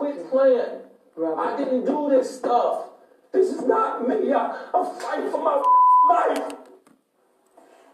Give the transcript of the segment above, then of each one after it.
Quit playing. I didn't do this stuff. This is not me. I'm fighting for my life.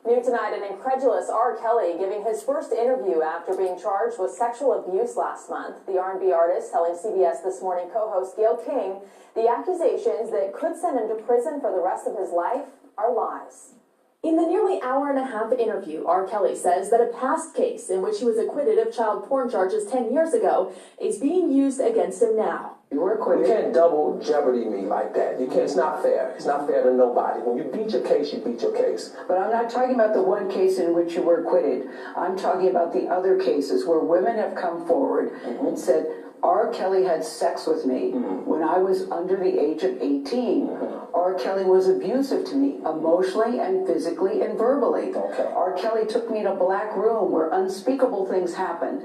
New tonight, an incredulous R. Kelly giving his first interview after being charged with sexual abuse last month. The R&B artist telling CBS This Morning co-host Gayle King the accusations that could send him to prison for the rest of his life are lies. In the nearly hour-and-a-half interview, R. Kelly says that a past case in which he was acquitted of child porn charges 10 years ago is being used against him now. You were acquitted. You can't double jeopardy me like that. You can't. It's not fair. It's not fair to nobody. When you beat your case, you beat your case. But I'm not talking about the one case in which you were acquitted. I'm talking about the other cases where women have come forward and said, R. Kelly had sex with me when I was under the age of 18. R. Kelly was abusive to me, emotionally and physically and verbally. R. Kelly took me in a black room where unspeakable things happened.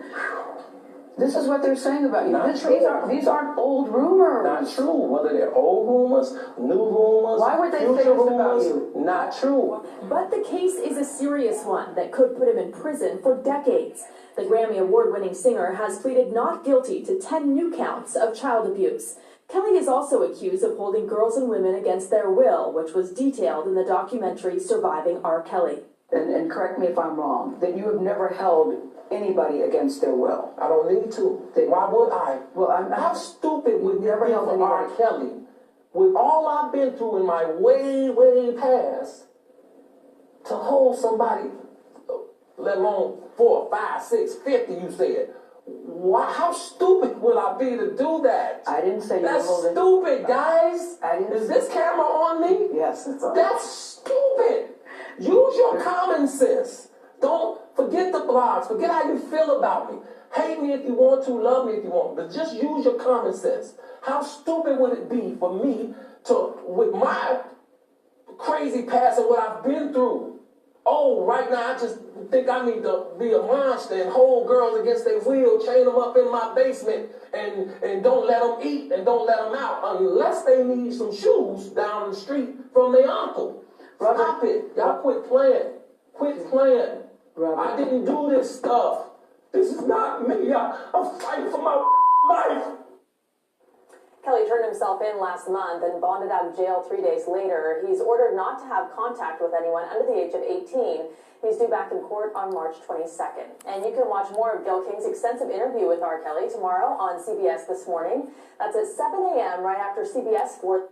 This is what they're saying about you. These aren't old rumors. Not true. Whether they're old rumors, new rumors, why would they say this about you? Not true. But the case is a serious one that could put him in prison for decades. The Grammy Award-winning singer has pleaded not guilty to 10 new counts of child abuse. Kelly is also accused of holding girls and women against their will, which was detailed in the documentary Surviving R. Kelly. And correct me if I'm wrong, that you have never held anybody against their will. I don't need to. Why would I? Well, how stupid would you be for R. Kelly? With all I've been through in my way, way past, to hold somebody, let alone 4, 5, 6, 50, you said. Why, how stupid would I be to do that? I didn't say you were holding. That's stupid, guys. Is this camera on me? Yes, it's on. That's stupid. Use your common sense. Don't forget the blogs. Forget how you feel about me. Hate me if you want to, love me if you want, but just use your common sense. How stupid would it be for me to, with my crazy past and what I've been through, right now I just think I need to be a monster and hold girls against their will, chain them up in my basement, and don't let them eat and don't let them out unless they need some shoes down the street from their uncle. Stop it. Y'all quit playing. Quit playing. I didn't do this stuff. This is not me. I'm fighting for my life. Kelly turned himself in last month and bonded out of jail 3 days later. He's ordered not to have contact with anyone under the age of 18. He's due back in court on March 22nd. And you can watch more of Gayle King's extensive interview with R. Kelly tomorrow on CBS This Morning. That's at 7 a.m. right after CBS 4.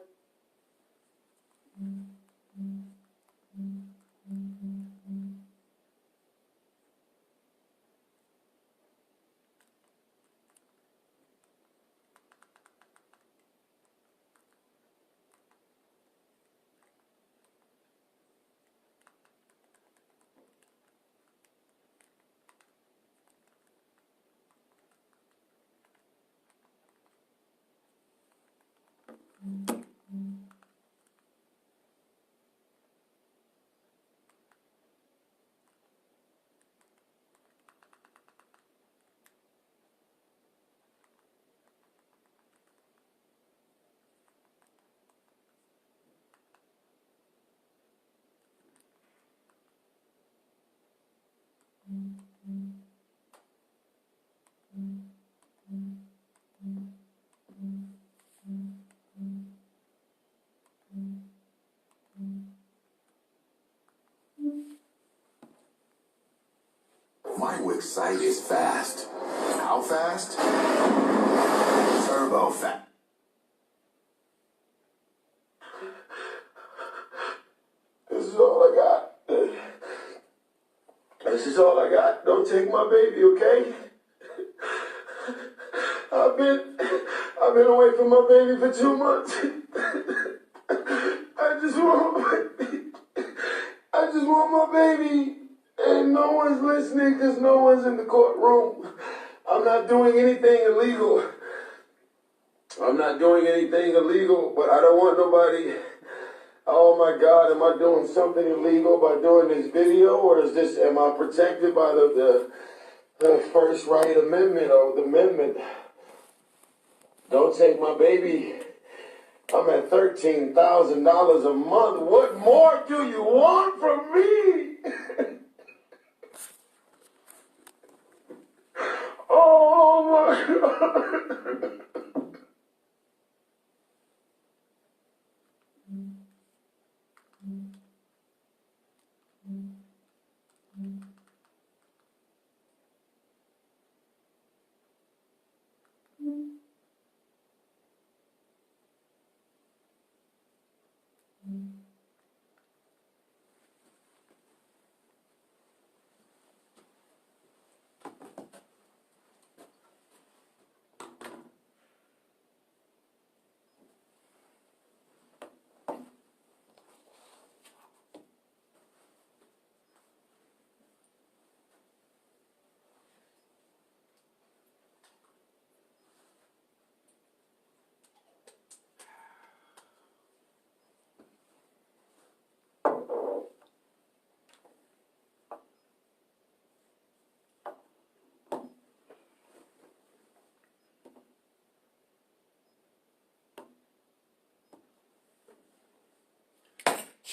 My Wix site is fast. How fast? Turbo fast. This is all I got. This is all I got. Don't take my baby, okay? I've been away from my baby for 2 months. I just want my baby. And no one's listening because no one's in the courtroom. I'm not doing anything illegal. I'm not doing anything illegal, but I don't want nobody. Oh my God, am I doing something illegal by doing this video, or am I protected by the First Right Amendment or the amendment? Don't take my baby. I'm at $13,000 a month. What more do you want from me? Oh my God.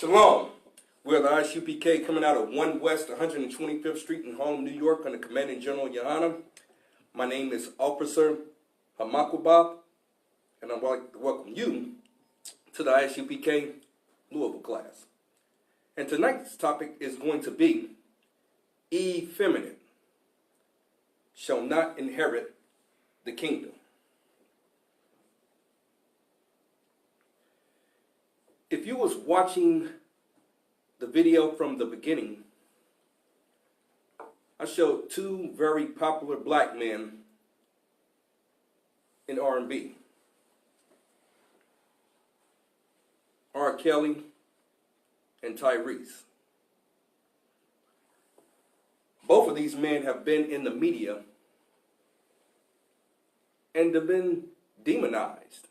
Shalom. We're the I.S.U.P.K. coming out of 1 West 125th Street in Harlem, New York, under Commanding General YAHANNA. My name is Officer Hamakwabab, and I'd like to welcome you to the I.S.U.P.K. Louisville class. And tonight's topic is going to be Effeminate shall not inherit the kingdom. If you was watching the video from the beginning, I showed two very popular black men in R&B. R. Kelly and Tyrese. Both of these men have been in the media and have been demonized.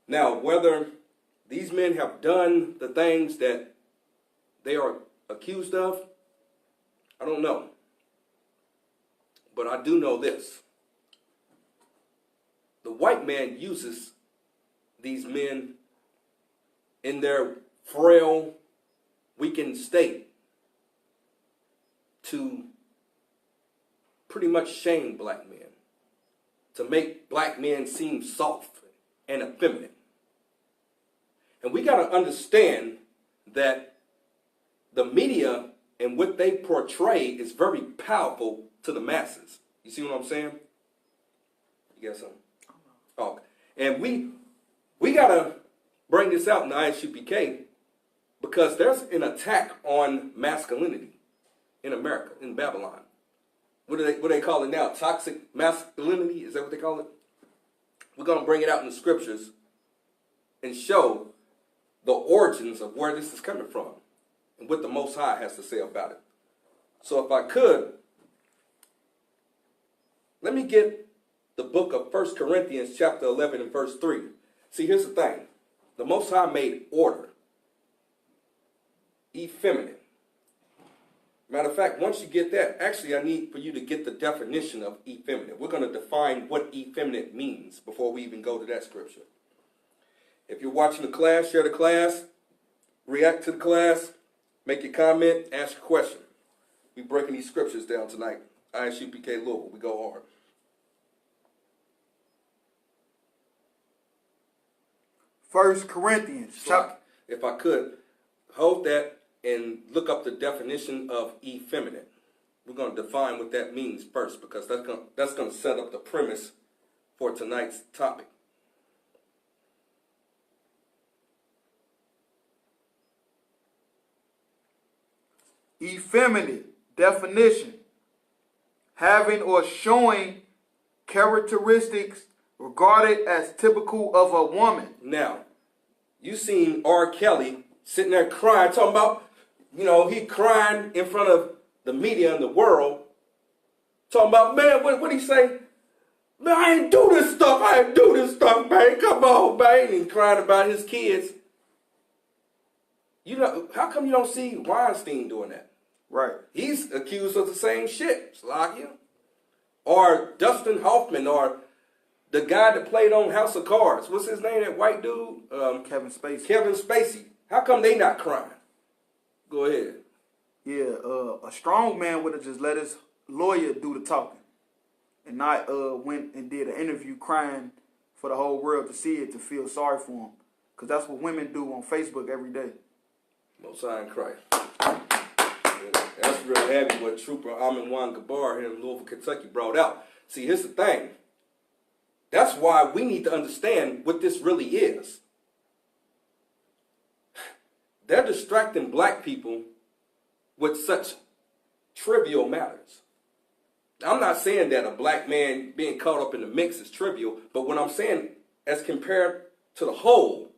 Now, whether these men have done the things that they are accused of, I don't know. But I do know this. The white man uses these men in their frail, weakened state to pretty much shame black men, to make black men seem soft and effeminate. And we got to understand that the media and what they portray is very powerful to the masses. You see what I'm saying? You got something? Oh, and we got to bring this out in the I.S.U.P.K. because there's an attack on masculinity in America, in Babylon. What do they call it now? Toxic masculinity? Is that what they call it? We're going to bring it out in the scriptures and show the origins of where this is coming from and what the Most High has to say about it. So if I could, let me get the book of 1 Corinthians chapter 11 and verse 3. See, here's the thing. The Most High made order effeminate. Matter of fact, once you get that, actually I need for you to get the definition of effeminate. We're going to define what effeminate means before we even go to that scripture. If you're watching the class, share the class, react to the class, make your comment, ask a question. We're breaking these scriptures down tonight. I.S.U.P.K. Louisville, we go hard. 1 Corinthians. So if I could, hold that and look up the definition of effeminate. We're going to define what that means first because that's going to set up the premise for tonight's topic. Effeminate definition: having or showing characteristics regarded as typical of a woman. Now, you seen R. Kelly sitting there crying, talking about, he crying in front of the media and the world, talking about, man, what he say? Man, I ain't do this stuff, man. Come on, man. And crying about his kids. How come you don't see Weinstein doing that? Right. He's accused of the same shit, Slakia. Or Dustin Hoffman, or the guy that played on House of Cards. What's his name, that white dude? Kevin Spacey. Kevin Spacey. How come they not crying? Go ahead. Yeah, a strong man would have just let his lawyer do the talking and not went and did an interview crying for the whole world to see it, to feel sorry for him. Because that's what women do on Facebook every day. Most High in Christ. That's real heavy what Trooper Amin Wan Gabar here in Louisville, Kentucky brought out. See, here's the thing. That's why we need to understand what this really is. They're distracting black people with such trivial matters. I'm not saying that a black man being caught up in the mix is trivial, but what I'm saying, as compared to the whole,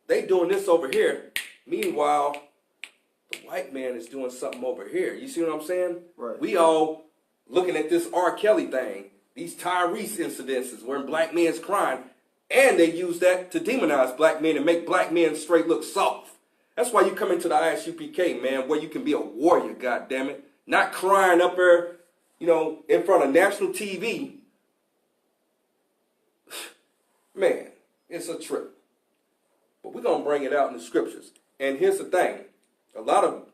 they doing this over here. Meanwhile, the white man is doing something over here. You see what I'm saying? Right. We all looking at this R. Kelly thing, these Tyrese incidences where black men's crying, and they use that to demonize black men and make black men straight look soft. That's why you come into the I.S.U.P.K, man, where you can be a warrior, goddammit. Not crying up there, in front of national TV. Man, it's a trip. But we're going to bring it out in the scriptures. And here's the thing. A lot of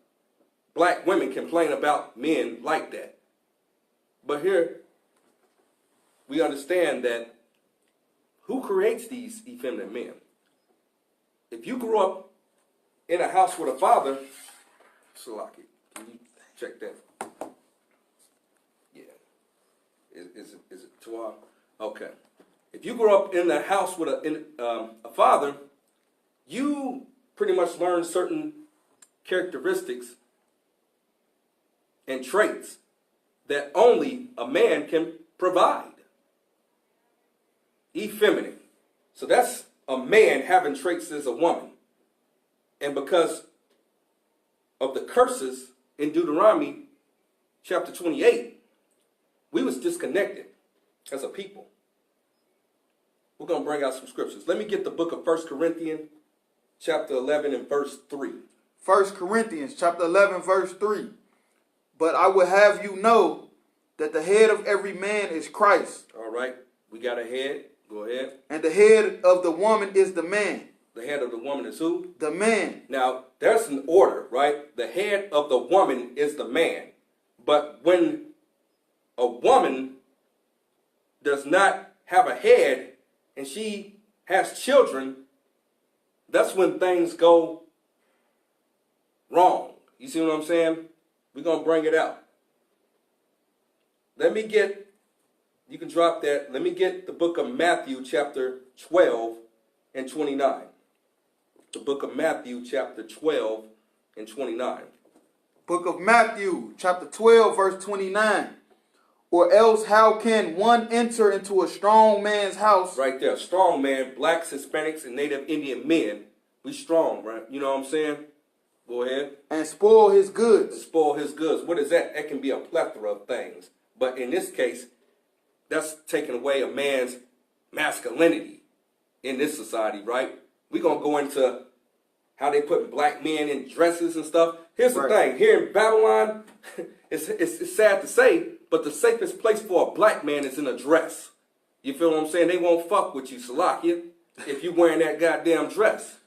black women complain about men like that. But here, we understand that who creates these effeminate men? If you grew up in a house with a father, Salaki, can you check that? Yeah. Is it Tuah? Okay. If you grew up in a house with a father, you pretty much learn certain characteristics and traits that only a man can provide. Effeminate. So that's a man having traits as a woman. And because of the curses in Deuteronomy chapter 28, we was disconnected as a people. We're going to bring out some scriptures. Let me get the book of 1 Corinthians chapter 11 and verse 3. 1 Corinthians chapter 11 verse 3. But I would have you know that the head of every man is Christ. All right. We got a head. Go ahead. And the head of the woman is the man. The head of the woman is who? The man. Now, there's an order, right? The head of the woman is the man. But when a woman does not have a head and she has children, that's when things go wrong. You see what I'm saying? We're going to bring it out. Let me get, you can drop that. Let me get the book of Matthew chapter 12 and 29. The book of Matthew chapter 12 and 29. Book of Matthew chapter 12 verse 29. Or else how can one enter into a strong man's house? Right there. Strong man, blacks, Hispanics, and Native Indian men. We strong, right? You know what I'm saying? Go ahead. And spoil his goods. And spoil his goods. What is that? That can be a plethora of things. But in this case, that's taking away a man's masculinity in this society, right? We're going to go into how they put black men in dresses and stuff. Here's the thing. Here in Babylon, it's sad to say, but the safest place for a black man is in a dress. You feel what I'm saying? They won't fuck with you, Salakia, if you're wearing that goddamn dress.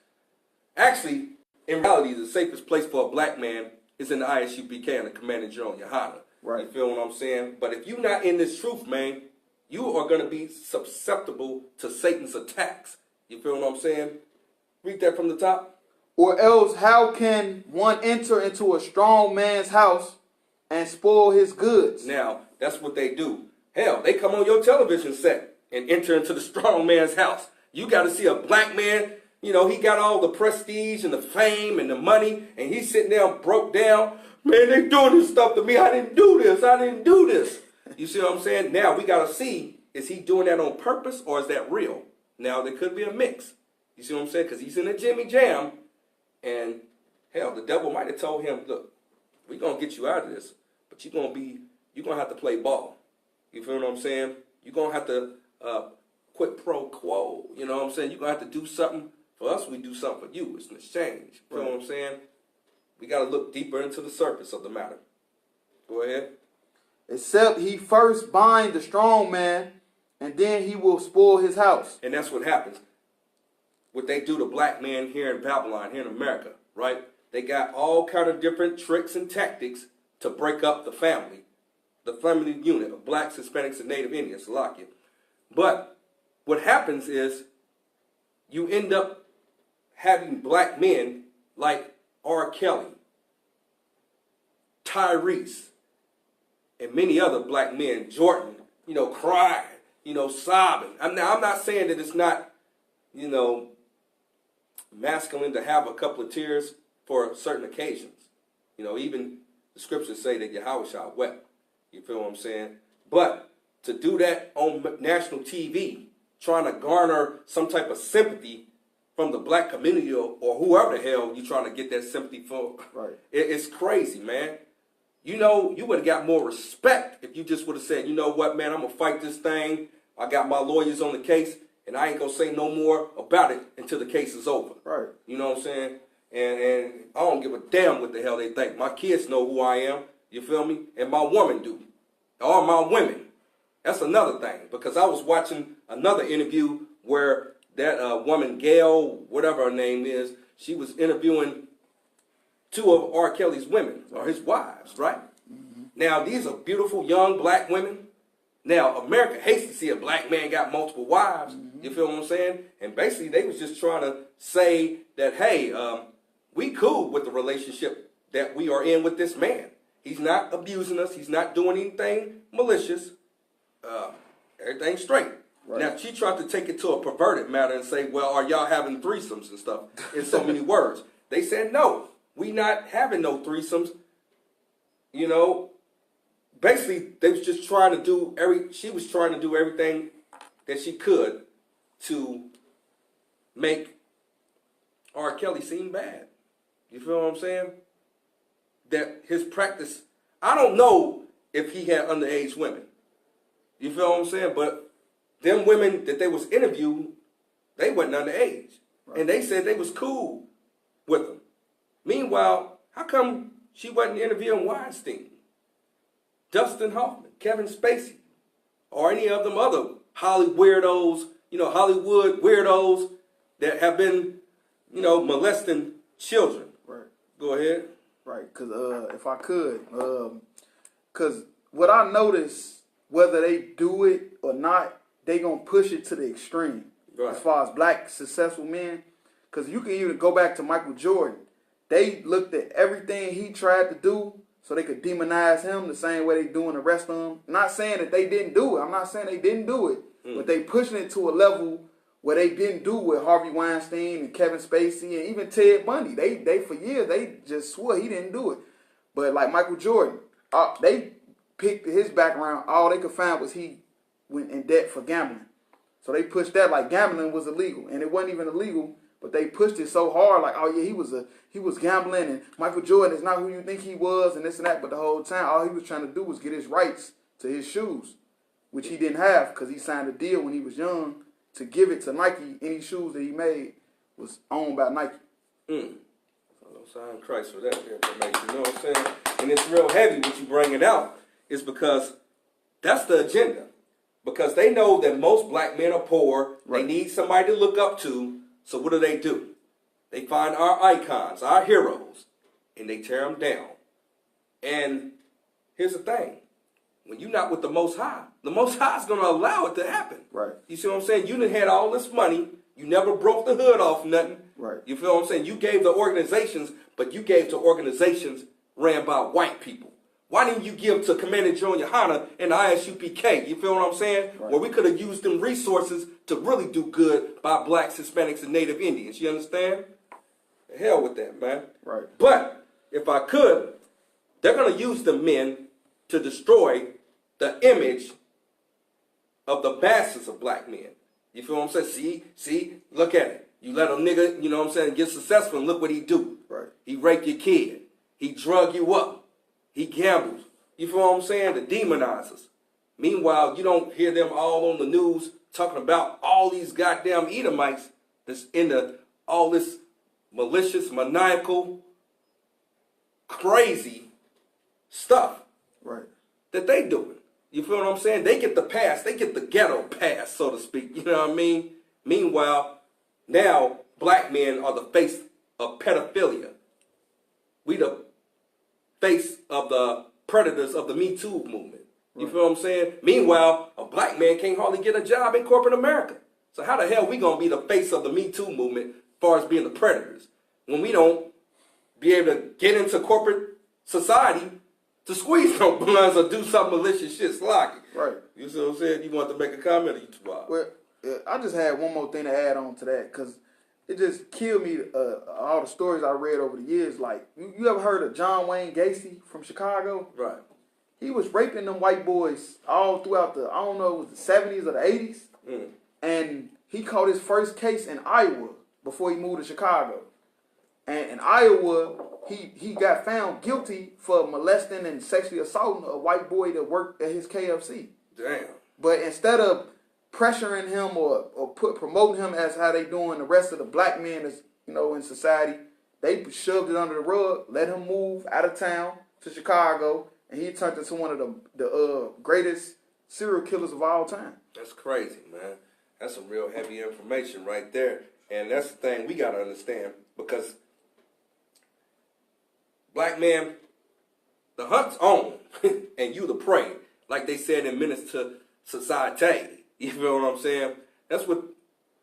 Actually, in reality, the safest place for a black man is in the I.S.U.P.K. and the Commander General YAHANNA. Right. You feel what I'm saying? But if you're not in this truth, man, you are going to be susceptible to Satan's attacks. You feel what I'm saying? Read that from the top. Or else how can one enter into a strong man's house and spoil his goods? Now, that's what they do. Hell, they come on your television set and enter into the strong man's house. You got to see a black man, you know, he got all the prestige and the fame and the money, and he's sitting there broke down. Man, they doing this stuff to me. I didn't do this. I didn't do this. You see what I'm saying? Now, we got to see, is he doing that on purpose or is that real? Now, there could be a mix. You see what I'm saying? Because he's in a Jimmy Jam, and hell, the devil might have told him, look, we're going to get you out of this, but you're going to have to play ball. You feel what I'm saying? You're going to have to quid pro quo. You know what I'm saying? You're going to have to do something for us. We do something for you. It's an exchange. You feel what I'm saying? We got to look deeper into the surface of the matter. Go ahead. Except he first bind the strong man, and then he will spoil his house. And that's what happens. What they do to black men here in Babylon, here in America, right? They got all kind of different tricks and tactics to break up the family unit of blacks, Hispanics, and Native Indians, Salakia. But what happens is you end up having black men like R. Kelly, Tyrese, and many other black men, Jordan, you know, crying, you know, sobbing. I'm not saying that it's not, you know, masculine to have a couple of tears for certain occasions. You know, even the scriptures say that Yahweh wept. You feel what I'm saying? But to do that on national TV, trying to garner some type of sympathy from the black community or whoever the hell you're trying to get that sympathy for, right? It's crazy, man. You know, you would have got more respect if you just would have said, you know what, man, I'm going to fight this thing. I got my lawyers on the case, and I ain't going to say no more about it until the case is over. Right. You know what I'm saying? And I don't give a damn what the hell they think. My kids know who I am, you feel me? And my woman do. All my women. That's another thing, because I was watching another interview where that woman, Gail, whatever her name is, she was interviewing 2 of R. Kelly's women, or his wives, right? Mm-hmm. Now, these are beautiful young black women. Now, America hates to see a black man got multiple wives. Mm-hmm. You feel what I'm saying? And basically, they was just trying to say that, hey, we cool with the relationship that we are in with this man. He's not abusing us. He's not doing anything malicious. Everything's straight. Right. Now, she tried to take it to a perverted matter and say, well, are y'all having threesomes and stuff in so many words? They said, no, we not having no threesomes. You know, basically, they was just trying to do she was trying to do everything that she could to make R. Kelly seem bad. You feel what I'm saying? That his practice, I don't know if he had underage women. You feel what I'm saying? But them women that they was interviewing, they wasn't underage. Right. And they said they was cool with them. Meanwhile, how come she wasn't interviewing Weinstein, Dustin Hoffman, Kevin Spacey, or any of them other Hollywood weirdos that have been, molesting children? Right. Go ahead. Right, because if I could, because what I notice, whether they do it or not, they going to push it to the extreme. Right. As far as black successful men. Because you can even go back to Michael Jordan. They looked at everything he tried to do so they could demonize him the same way they doing the rest of them. Not saying that they didn't do it. I'm not saying they didn't do it. But they pushing it to a level where they didn't do with Harvey Weinstein and Kevin Spacey and even Ted Bundy. They for years, they just swore he didn't do it. But like Michael Jordan, they picked his background. All they could find was he went in debt for gambling. So they pushed that like gambling was illegal. And it wasn't even illegal, but they pushed it so hard like, oh yeah, he was gambling and Michael Jordan is not who you think he was and this and that. But the whole time, all he was trying to do was get his rights to his shoes, which he didn't have because he signed a deal when he was young to give it to Nike. Any shoes that he made was owned by Nike. So don't sign Christ for that information, you know what I'm saying? And it's real heavy what you bringing out is because that's the agenda. Because they know that most black men are poor. Right. They need somebody to look up to. So what do? They find our icons, our heroes, and they tear them down. And here's the thing. When you're not with the Most High is going to allow it to happen. Right. You see what I'm saying? You done had all this money. You never broke the hood off nothing. Right. You feel what I'm saying? You gave the organizations, but you gave to organizations ran by white people. Why didn't you give to Commander GEN.YAHANNA and the I.S.U.P.K? You feel what I'm saying? Right. Where we could have used them resources to really do good by blacks, Hispanics, and Native Indians. You understand? The hell with that, man. Right. But if I could, they're going to use the men to destroy the image of the masses of black men. You feel what I'm saying? See, look at it. You let a nigga, you know what I'm saying, get successful and look what he do. Right. He raped your kid. He drug you up. He gambles. You feel what I'm saying? The demonizers. Meanwhile, you don't hear them all on the news talking about all these goddamn Edomites that's into all this malicious, maniacal, crazy stuff. Right. That they doing. You feel what I'm saying? They get the pass. They get the ghetto pass, so to speak. You know what I mean? Meanwhile, now black men are the face of pedophilia. We the face of the predators of the Me Too movement. You feel what I'm saying? Meanwhile, a black man can't hardly get a job in corporate America. So how the hell we going to be the face of the Me Too movement as far as being the predators when we don't be able to get into corporate society to squeeze no blunts or do some malicious shit slocky? Right. You see what I'm saying? You want to make a comment or you too wild? Well, I just had one more thing to add on to that because it just killed me, all the stories I read over the years. Like, you ever heard of John Wayne Gacy from Chicago? Right. He was raping them white boys all throughout the, I don't know, it was the 70s or the 80s. And he caught his first case in Iowa before he moved to Chicago. And in Iowa, he got found guilty for molesting and sexually assaulting a white boy that worked at his KFC. Damn. But instead of pressuring him or promoting him as how they doing the rest of the black men that's, in society, they shoved it under the rug, let him move out of town to Chicago, and he turned into one of the greatest serial killers of all time. That's crazy, man. That's some real heavy information right there. And that's the thing we got to understand, because black man, the hunt's on and you the prey, like they said in Menace to Society. You feel what I'm saying? That's what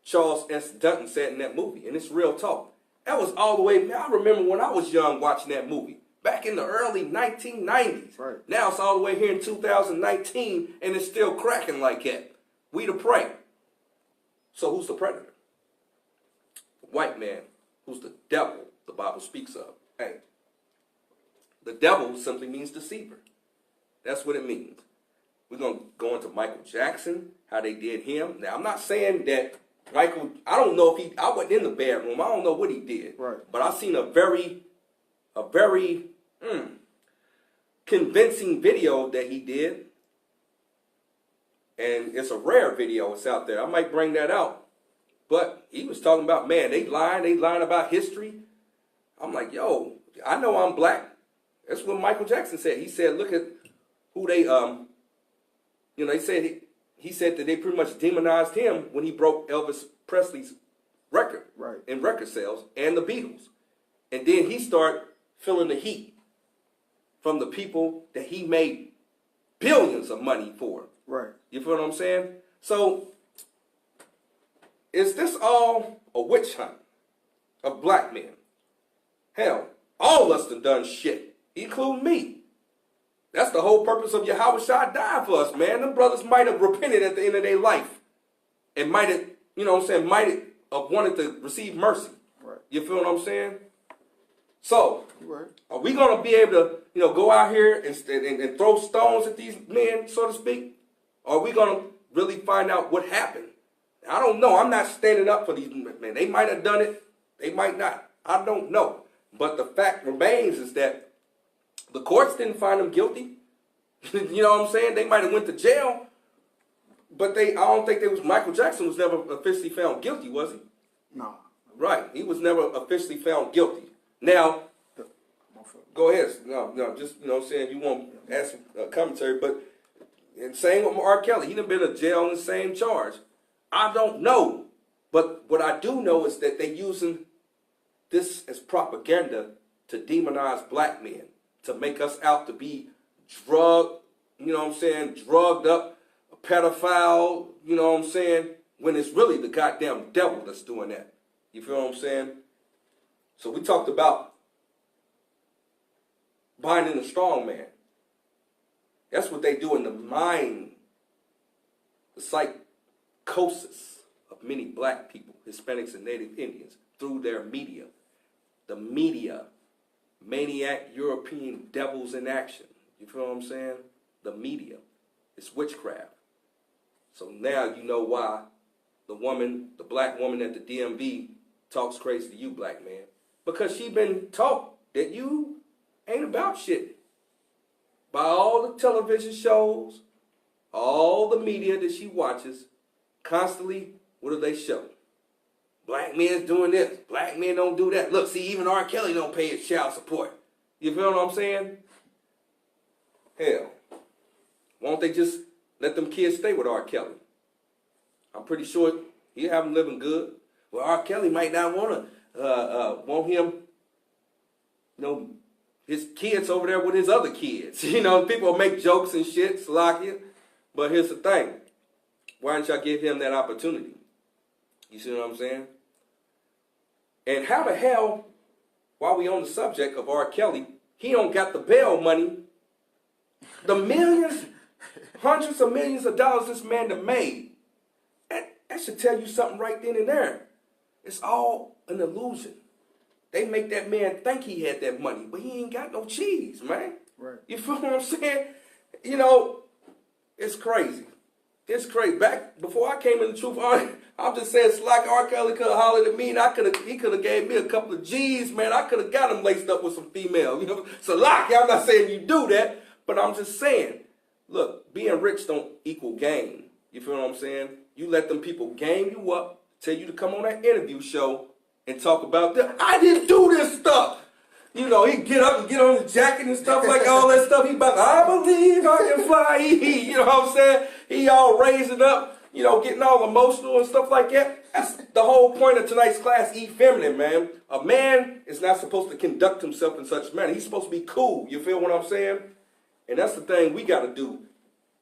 Charles S. Dutton said in that movie, and it's real talk. That was all the way, man, I remember when I was young watching that movie, back in the early 1990s. Right. Now it's all the way here in 2019, and it's still cracking like that. We the prey. So who's the predator? The white man, who's the devil the Bible speaks of. Hey, the devil simply means deceiver. That's what it means. We're going to go into Michael Jackson, how they did him. Now, I'm not saying that Michael, I don't know if I wasn't in the bedroom. I don't know what he did. Right. But I seen a very convincing video that he did. And it's a rare video. It's out there. I might bring that out. But he was talking about, man, they lying about history. I'm like, yo, I know I'm black. That's what Michael Jackson said. He said, look at who they, he said that they pretty much demonized him when he broke Elvis Presley's record in record sales and the Beatles. And then he started feeling the heat from the people that he made billions of money for. Right. You feel what I'm saying? So, is this all a witch hunt of black men? Hell, all of us done shit, including me. That's the whole purpose of Yahushua dying for us, man. Them brothers might have repented at the end of their life and might have, might have wanted to receive mercy. Right. You feel what I'm saying? So, Right. are we going to be able to, go out here and throw stones at these men, so to speak? Or are we going to really find out what happened? I don't know. I'm not standing up for these men. They might have done it. They might not. I don't know. But the fact remains is that the courts didn't find them guilty. You know what I'm saying? They might have went to jail. But I don't think Michael Jackson was never officially found guilty, was he? No. Right. He was never officially found guilty. Now, go ahead. No, just, saying you won't ask commentary, but and same with R. Kelly. He done been in jail on the same charge. I don't know. But what I do know is that they using this as propaganda to demonize black men, to make us out to be drugged up, a pedophile, when it's really the goddamn devil that's doing that. You feel what I'm saying? So we talked about binding the strong man. That's what they do in the mind, the psychosis of many black people, Hispanics and Native Indians, through their media. The media, maniac European devils in action. You feel what I'm saying? The media. It's witchcraft. So now you know why the black woman at the DMV talks crazy to you, black man. Because she been taught that you ain't about shit. By all the television shows, all the media that she watches, constantly, what do they show? Black men's doing this. Black men don't do that. Look, see, even R. Kelly don't pay his child support. You feel what I'm saying? Hell, won't they just let them kids stay with R. Kelly? I'm pretty sure he'll have them living good. Well, R. Kelly might not want him, his kids over there with his other kids. People make jokes and shit, Salakia. But here's the thing. Why didn't y'all give him that opportunity? You see what I'm saying? And how the hell, while we on the subject of R. Kelly, he don't got the bail money. The millions, hundreds of millions of dollars this man done made. That should tell you something right then and there. It's all an illusion. They make that man think he had that money, but he ain't got no cheese, man. Right. You feel what I'm saying? It's crazy. It's crazy. Back before I came in the truth, I'm just saying, it's like R. Kelly could have hollered at me, and he could have gave me a couple of G's, man. I could have got him laced up with some female. So, I'm not saying you do that, but I'm just saying, look, being rich don't equal gain. You feel what I'm saying? You let them people game you up, tell you to come on that interview show and talk about that. I didn't do this stuff. He get up and get on the jacket and stuff like all that stuff. He about, I believe I can fly. You know what I'm saying? He all raising up. getting all emotional and stuff like that. That's the whole point of tonight's class, Effeminate, man. A man is not supposed to conduct himself in such a manner. He's supposed to be cool. You feel what I'm saying? And that's the thing we got to do.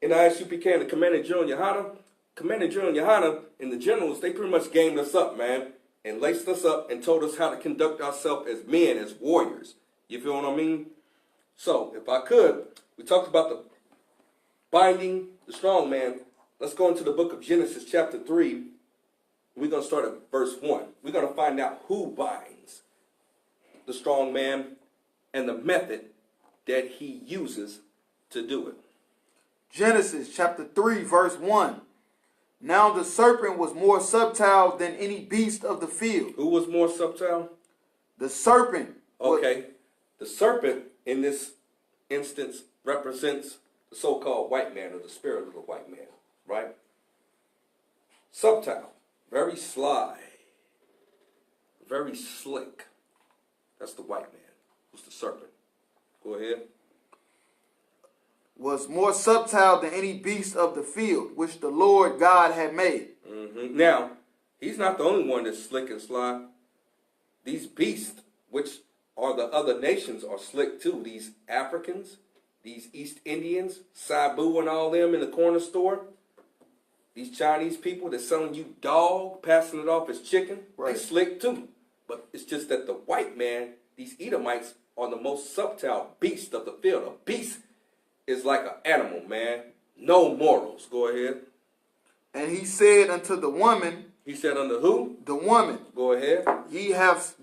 In I.S.U.P.K. and the Commander Gen.YAHANNA, Commander Gen.YAHANNA and the generals, they pretty much gamed us up, man, and laced us up and told us how to conduct ourselves as men, as warriors. You feel what I mean? So, if I could, we talked about the binding the strong man. Let's go into the book of Genesis chapter 3. We're going to start at verse 1. We're going to find out who binds the strong man and the method that he uses to do it. Genesis chapter 3, verse 1. Now the serpent was more subtle than any beast of the field. Who was more subtle? The serpent. Okay. The serpent in this instance represents the so-called white man, or the spirit of the white man, right? Subtle, very sly, very slick. That's the white man, who's the serpent. Go ahead. Was more subtle than any beast of the field, which the Lord God had made. Mm-hmm. Now, he's not the only one that's slick and sly. These beasts, which are the other nations, are slick too. These Africans, these East Indians, Sabu and all them in the corner store, these Chinese people that's selling you dog, passing it off as chicken, They slick too. But it's just that the white man, these Edomites, are the most subtle beast of the field. A beast is like an animal, man. No morals. Go ahead. And he said unto the woman. He said unto who? The woman. Go ahead.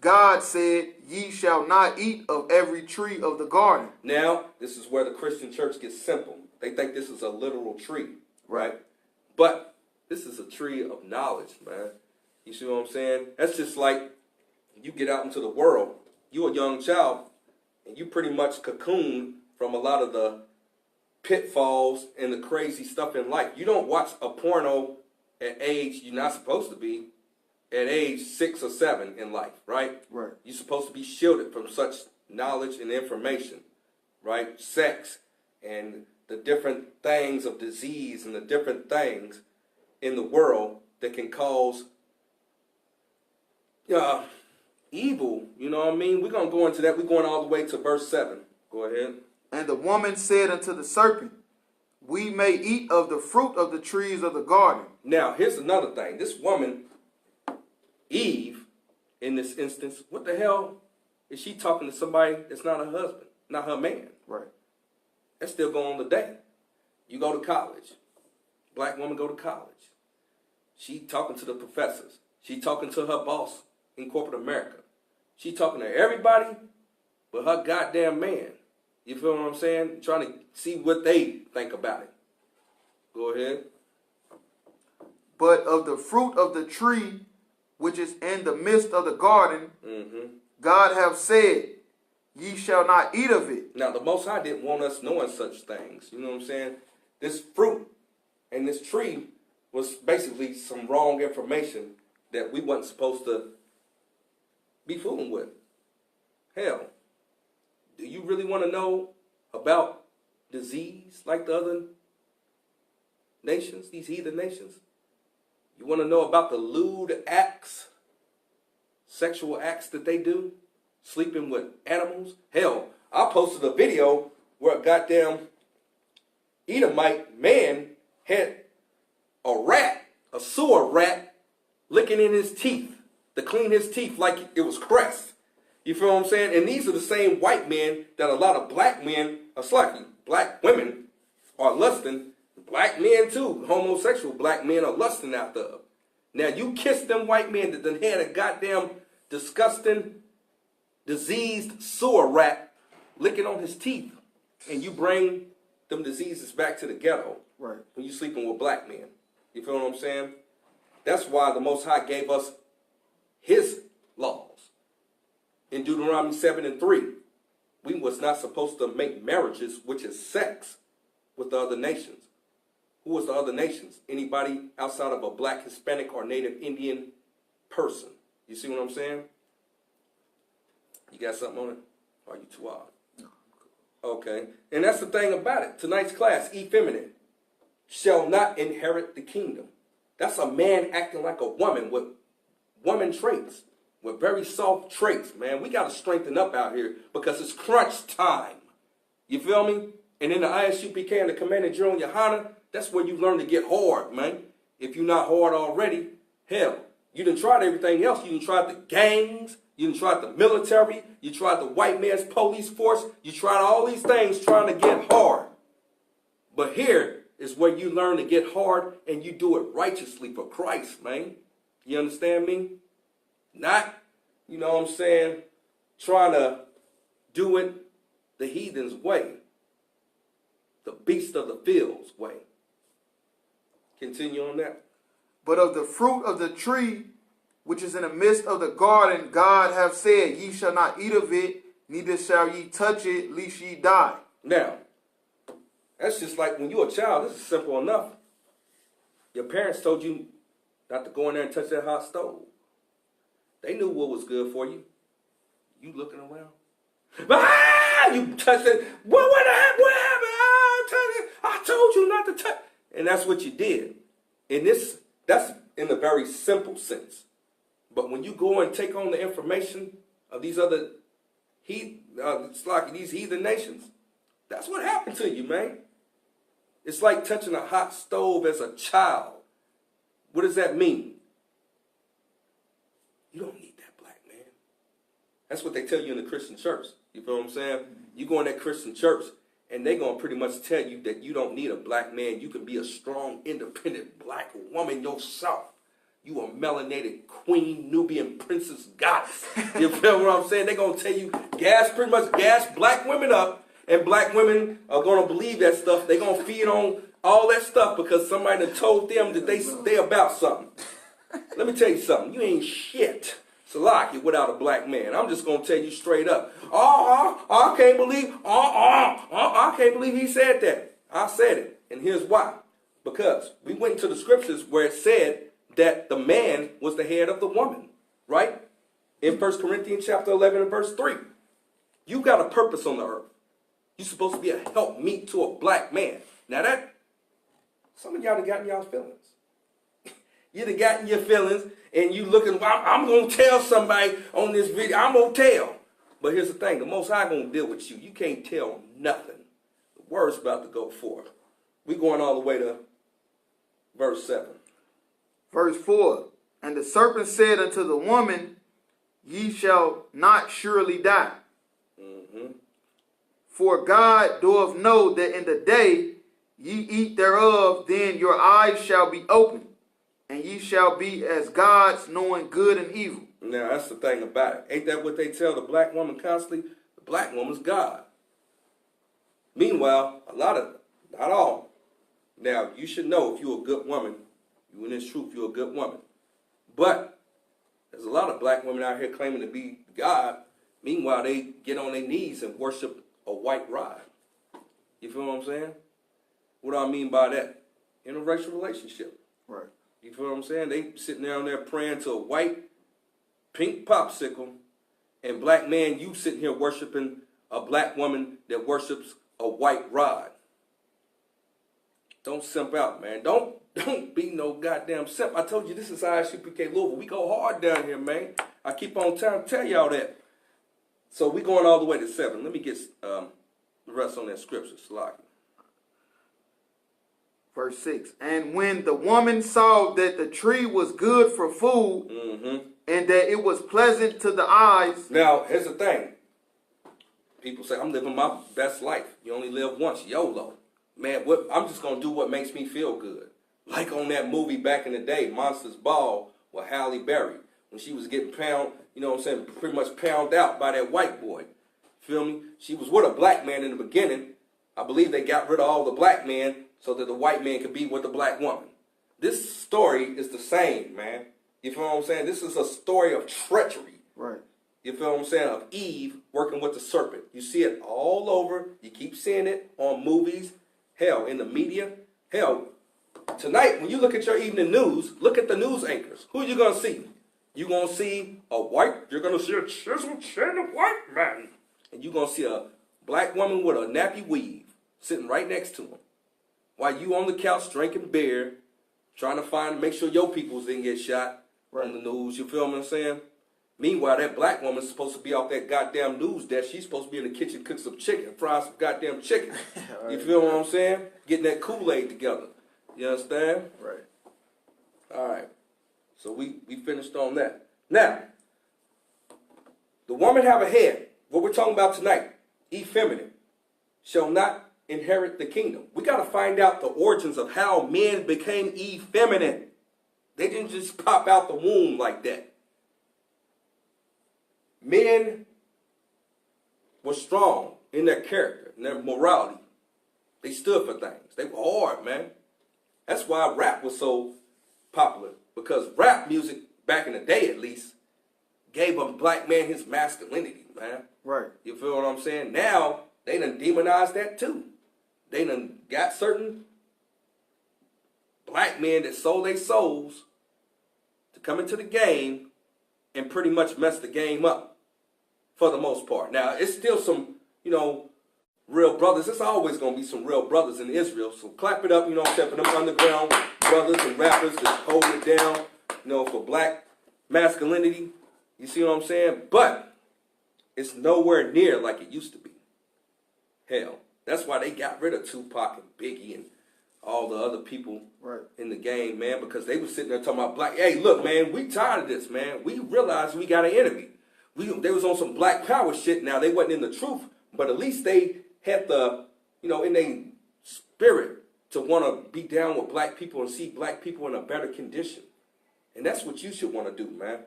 God said, ye shall not eat of every tree of the garden. Now, this is where the Christian church gets simple. They think this is a literal tree, right? But this is a tree of knowledge, man. You see what I'm saying? That's just like you get out into the world. You're a young child, and you pretty much cocoon from a lot of the pitfalls and the crazy stuff in life. You don't watch a porno at age you're not supposed to be, at age 6 or 7 in life, right? Right. You're supposed to be shielded from such knowledge and information, right? Sex and the different things of disease and the different things in the world that can cause evil, you know what I mean? We're going to go into that. We're going all the way to verse 7. Go ahead. And the woman said unto the serpent, we may eat of the fruit of the trees of the garden. Now, here's another thing. This woman, Eve, in this instance, what the hell is she talking to somebody that's not her husband, not her man? Right. That's still going on today. You go to college. Black woman go to college. She talking to the professors. She talking to her boss in corporate America. She talking to everybody but her goddamn man. You feel what I'm saying? Trying to see what they think about it. Go ahead. But of the fruit of the tree which is in the midst of the garden, God hath said, ye shall not eat of it. Now, the Most High didn't want us knowing such things. You know what I'm saying? This fruit and this tree was basically some wrong information that we wasn't supposed to be fooling with. Hell, do you really want to know about disease like the other nations, these heathen nations? You want to know about the lewd acts, sexual acts that they do? Sleeping with animals? Hell, I posted a video where a goddamn Edomite man had a rat, a sewer rat, licking in his teeth to clean his teeth like it was Crest. You feel what I'm saying? And these are the same white men that a lot of black men are slacking. Black women are lusting. Black men too, homosexual black men are lusting after them. Now you kiss them white men that done had a goddamn disgusting, diseased sewer rat licking on his teeth, and you bring them diseases back to the ghetto when you sleeping with black men. You feel what I'm saying? That's why the Most High gave us his laws. In Deuteronomy 7:3, we was not supposed to make marriages, which is sex, with the other nations. Who was the other nations? Anybody outside of a black, Hispanic, or Native Indian person. You see what I'm saying? You got something on it? Or are you too odd? No. Okay. And that's the thing about it. Tonight's class, Effeminate, shall not inherit the kingdom. That's a man acting like a woman with woman traits, with very soft traits, man. We got to strengthen up out here because it's crunch time. You feel me? And in the I.S.U.P.K. and the Commander GEN.YAHANNA, that's where you learn to get hard, man. If you're not hard already, hell, you done tried everything else. You done tried the gangs. You done tried the military. You tried the white man's police force. You tried all these things trying to get hard. But here is where you learn to get hard and you do it righteously for Christ, man. You understand me? Not, you know what I'm saying, trying to do it the heathen's way. The beast of the fields way. Continue on that. But of the fruit of the tree which is in the midst of the garden, God hath said, ye shall not eat of it, neither shall ye touch it, lest ye die. Now, that's just like when you're a child. This is simple enough. Your parents told you not to go in there and touch that hot stove. They knew what was good for you. You looking around. You touched it. What happened? What happened? I told you not to touch. And that's what you did. And that's in a very simple sense. But when you go and take on the information of these other these heathen nations, that's what happened to you, man. It's like touching a hot stove as a child. What does that mean? You don't need that, black man. That's what they tell you in the Christian church. You feel what I'm saying? You go in that Christian church, and they're going to pretty much tell you that you don't need a black man. You can be a strong, independent black woman yourself. You a melanated queen, Nubian princess goddess. You feel what I'm saying? They're going to tell you, pretty much gas black women up, and black women are going to believe that stuff. They're going to feed on all that stuff because somebody done told them that they about something. Let me tell you something. You ain't shit, Salaki, without a black man. I'm just going to tell you straight up. I can't believe, I can't believe he said that. I said it. And here's why. Because we went into the scriptures where it said that the man was the head of the woman, right? In 1 Corinthians chapter 11 and verse 3. You got a purpose on the earth. You're supposed to be a helpmeet to a black man. Now that, some of y'all done gotten y'all's feelings. You done gotten your feelings and you looking, well, I'm going to tell somebody on this video. I'm going to tell. But here's the thing. The Most High going to deal with you. You can't tell nothing. The word's about to go forth. We're going all the way to verse 7. Verse 4. And the serpent said unto the woman, ye shall not surely die. For God doth know that in the day ye eat thereof, then your eyes shall be opened, and ye shall be as gods, knowing good and evil. Now, that's the thing about it. Ain't that what they tell the black woman constantly? The black woman's God. Meanwhile, not all. Now, you should know if you're a good woman, you in this truth, you're a good woman. But there's a lot of black women out here claiming to be God. Meanwhile, they get on their knees and worship a white rod. You feel what I'm saying? What do I mean by that? Interracial relationship. Right. You feel what I'm saying? They sitting down there praying to a white, pink popsicle, and black man, you sitting here worshiping a black woman that worships a white rod. Don't simp out, man. Don't be no goddamn simp. I told you this is I.S.U.P.K. Louisville. We go hard down here, man. I keep on trying to tell y'all that. So we going all the way to 7. Let me get the rest on that scripture. Salaki. Verse 6. And when the woman saw that the tree was good for food, and that it was pleasant to the eyes. Now, here's the thing. People say, I'm living my best life. You only live once. YOLO. Man, I'm just going to do what makes me feel good. Like on that movie back in the day, Monsters Ball with Halle Berry. When she was getting you know what I'm saying, pretty much pounded out by that white boy. Feel me? She was with a black man in the beginning. I believe they got rid of all the black men so that the white man could be with the black woman. This story is the same, man. You feel what I'm saying? This is a story of treachery. Right. You feel what I'm saying? Of Eve working with the serpent. You see it all over. You keep seeing it on movies. Hell, in the media. Hell, tonight, when you look at your evening news, look at the news anchors. Who are you going to see? You're going to see you're going to see a chiseled chin of white man. And you're going to see a black woman with a nappy weave sitting right next to him. While you on the couch drinking beer, trying to make sure your peoples didn't get shot on the news. You feel what I'm saying? Meanwhile, that black woman's supposed to be off that goddamn news desk. She's supposed to be in the kitchen cooking some chicken, frying some goddamn chicken. You feel what I'm saying? Getting that Kool-Aid together. You understand? Right. All right. So we finished on that. Now, the woman have a head. What we're talking about tonight, effeminate, shall not inherit the kingdom. We got to find out the origins of how men became effeminate. They didn't just pop out the womb like that. Men were strong in their character, in their morality. They stood for things. They were hard, man. That's why rap was so popular. Because rap music, back in the day at least, gave a black man his masculinity, man. Right. You feel what I'm saying? Now, they done demonized that too. They done got certain black men that sold their souls to come into the game and pretty much mess the game up for the most part. Now, it's still some, real brothers. It's always going to be some real brothers in Israel. So clap it up, for them underground brothers and rappers that hold it down, for black masculinity. You see what I'm saying? But it's nowhere near like it used to be. Hell, that's why they got rid of Tupac and Biggie and all the other people in the game, man, because they were sitting there talking about black. Hey, look, man, we tired of this, man. We realized we got an enemy. They was on some black power shit. Now, they wasn't in the truth, but at least they had the, in their spirit to want to be down with black people and see black people in a better condition. And that's what you should want to do, man.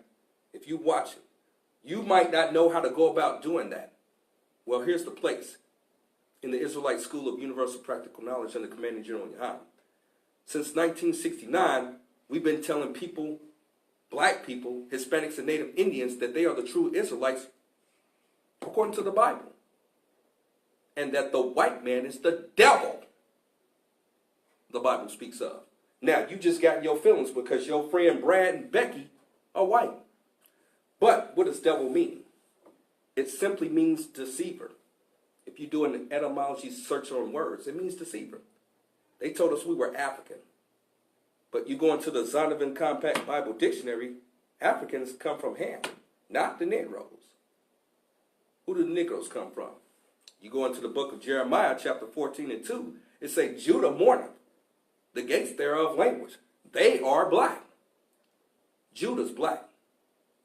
If you watch it, you might not know how to go about doing that. Well, here's the place. In the Israelite School of Universal Practical Knowledge under Commanding General YAHANNA. Since 1969, we've been telling people, black people, Hispanics, and Native Indians that they are the true Israelites according to the Bible. And that the white man is the devil the Bible speaks of. Now, you just got in your feelings because your friend Brad and Becky are white. But what does devil mean? It simply means deceiver. If you do an etymology search on words, it means deceiver. They told us we were African. But you go into the Zondervan Compact Bible Dictionary, Africans come from Ham, not the Negroes. Who do the Negroes come from? You go into the book of Jeremiah, chapter 14 and 2, it says, Judah mourneth, the gates thereof languish. They are black. Judah's black.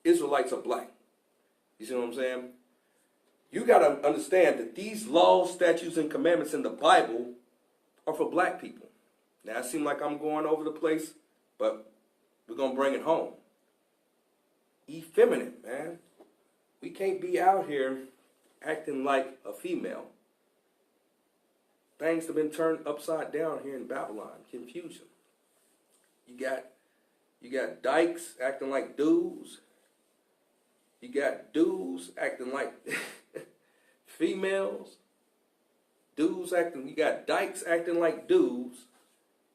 Israelites are black. You see what I'm saying? You got to understand that these laws, statutes, and commandments in the Bible are for black people. Now, it seems like I'm going over the place, but we're going to bring it home. Effeminate, man. We can't be out here acting like a female. Things have been turned upside down here in Babylon. Confusion. You got dykes acting like dudes. You got dudes acting like females. You got dykes acting like dudes.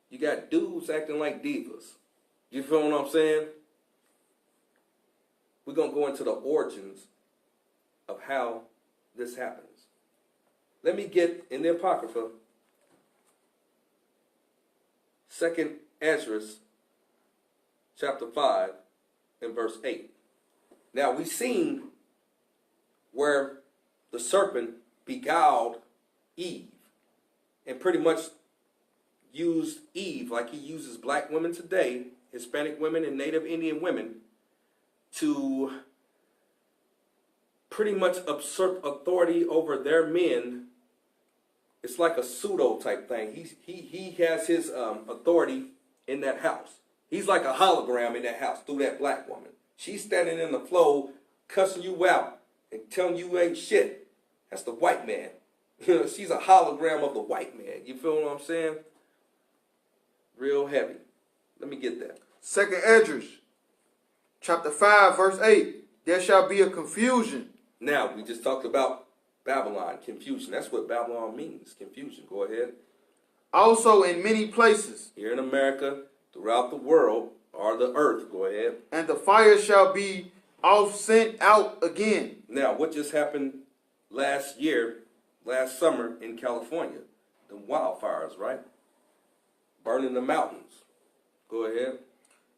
You got dudes acting like divas. You feel what I'm saying? We're going to go into the origins of how this happens. Let me get in the Apocrypha, 2 Ezra, chapter 5, and verse 8. Now, we've seen where the serpent beguiled Eve and pretty much used Eve like he uses black women today, Hispanic women and Native Indian women, to pretty much usurp authority over their men. It's like a pseudo type thing. He has his authority in that house. He's like a hologram in that house through that black woman. She's standing in the flow, cussing you out and telling you ain't shit. That's the white man. She's a hologram of the white man. You feel what I'm saying? Real heavy. Let me get that. 2 Esdras, chapter 5, verse 8. There shall be a confusion. Now, we just talked about Babylon, confusion. That's what Babylon means, confusion. Go ahead. Also in many places. Here in America, throughout the world, or the earth. Go ahead. And the fire shall be off sent out again. Now, what just happened last summer in California? The wildfires, right? Burning the mountains. Go ahead.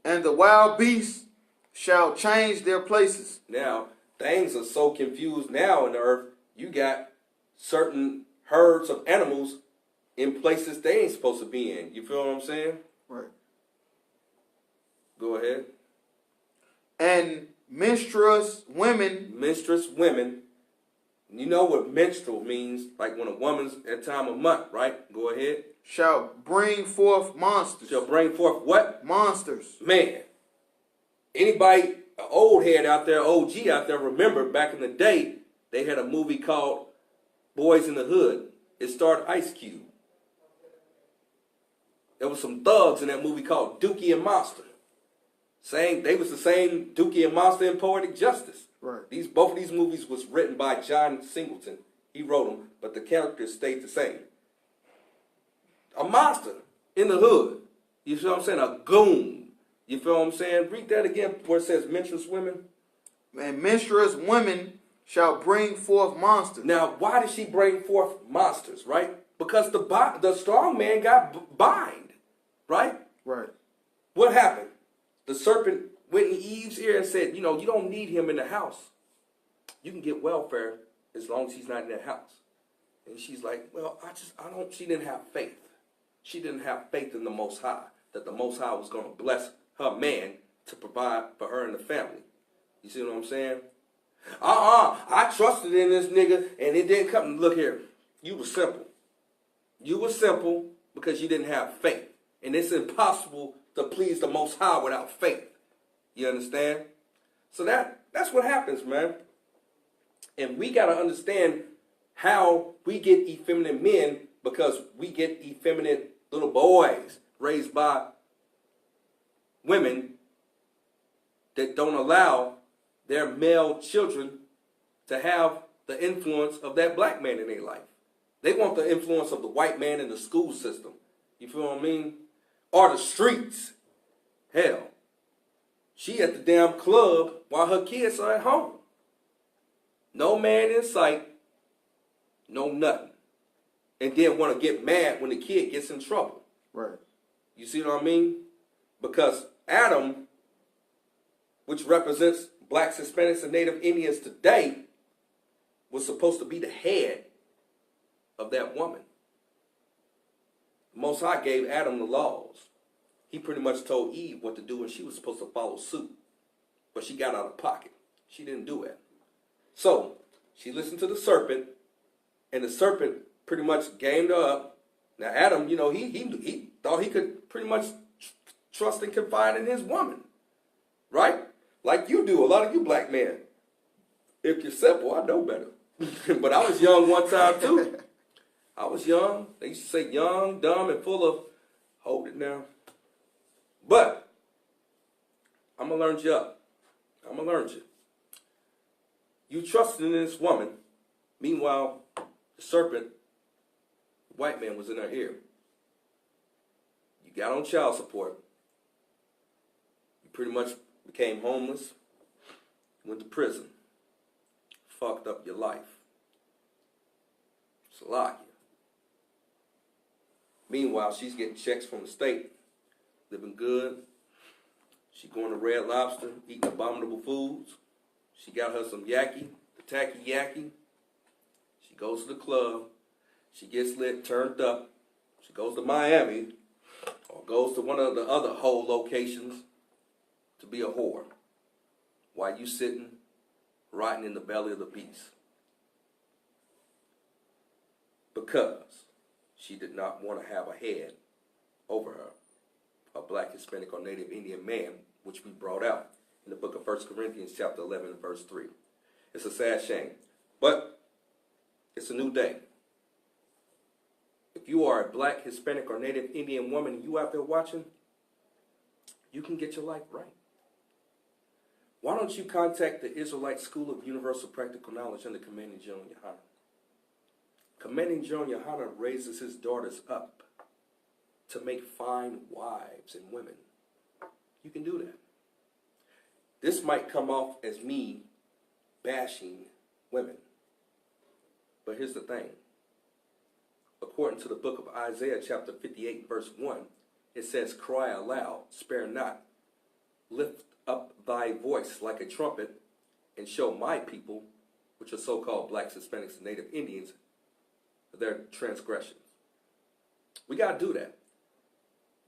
And the wild beasts shall change their places. Now, things are so confused now in the earth. You got certain herds of animals in places they ain't supposed to be in. You feel what I'm saying? Right. Go ahead. And menstruous women. Menstruous women. You know what menstrual means, like when a woman's at time of month, right? Go ahead. Shall bring forth monsters. Shall bring forth what? Monsters. Man. Anybody, old head out there, OG out there, remember back in the day, they had a movie called Boys in the Hood. It starred I.S.U.P.K. There was some thugs in that movie called Dookie and Monster. They was the same Dookie and Monster in Poetic Justice. Right. Both of these movies was written by John Singleton. He wrote them, but the characters stayed the same. A monster in the hood. You feel what I'm saying? A goon. You feel what I'm saying? Read that again where it says menstruous women. And menstruous women shall bring forth monsters. Now, why did she bring forth monsters, right? Because the strong man got bind, right? Right. What happened? The serpent went in Eve's ear and said, you don't need him in the house. You can get welfare as long as he's not in that house. And she's like, well, she didn't have faith. She didn't have faith in the Most High, that the Most High was going to bless her man to provide for her and the family. You see what I'm saying? I trusted in this nigga and it didn't come. Look here, you were simple. You were simple because you didn't have faith. And it's impossible to please the Most High without faith. You understand? So that's what happens, man. And we got to understand how we get effeminate men, because we get effeminate little boys raised by women that don't allow their male children to have the influence of that black man in their life. They want the influence of the white man in the school system. You feel what I mean? Or the streets. Hell, she at the damn club while her kids are at home. No man in sight, no nothing. And then want to get mad when the kid gets in trouble. Right. You see what I mean? Because Adam, which represents blacks, Hispanics, and Native Indians today, was supposed to be the head of that woman. The Most High gave Adam the laws. He pretty much told Eve what to do, and she was supposed to follow suit. But she got out of pocket. She didn't do it. So, she listened to the serpent, and the serpent pretty much gamed her up. Now, Adam, he thought he could pretty much trust and confide in his woman. Right? Like you do, a lot of you black men. If you're simple, I know better. But I was young one time, too. I was young. They used to say young, dumb, and full of, hold it now. But I'm going to learn you up. I'm going to learn you. You trusted in this woman. Meanwhile, the serpent, the white man, was in her ear. You got on child support. You pretty much became homeless. Went to prison. Fucked up your life. It's a lot. Meanwhile, she's getting checks from the state. Living good. She going to Red Lobster, eating abominable foods. She got her some yaki, the tacky yaki. She goes to the club. She gets lit, turned up. She goes to Miami or goes to one of the other whole locations to be a whore while you sitting, rotting in the belly of the beast. Because she did not want to have a head over her. A black, Hispanic, or Native Indian man, which we brought out in the book of 1 Corinthians chapter 11 and verse 3. It's a sad shame. But it's a new day. If you are a black, Hispanic, or Native Indian woman and you out there watching, you can get your life right. Why don't you contact the Israelite School of Universal Practical Knowledge under Commanding General Yohanna? Commanding General Yohanna raises his daughters up to make fine wives and women. You can do that. This might come off as me bashing women. But here's the thing. According to the book of Isaiah chapter 58 verse 1, it says, cry aloud, spare not. Lift up thy voice like a trumpet and show my people, which are so-called blacks, Hispanics, and Native Indians, their transgressions. We got to do that.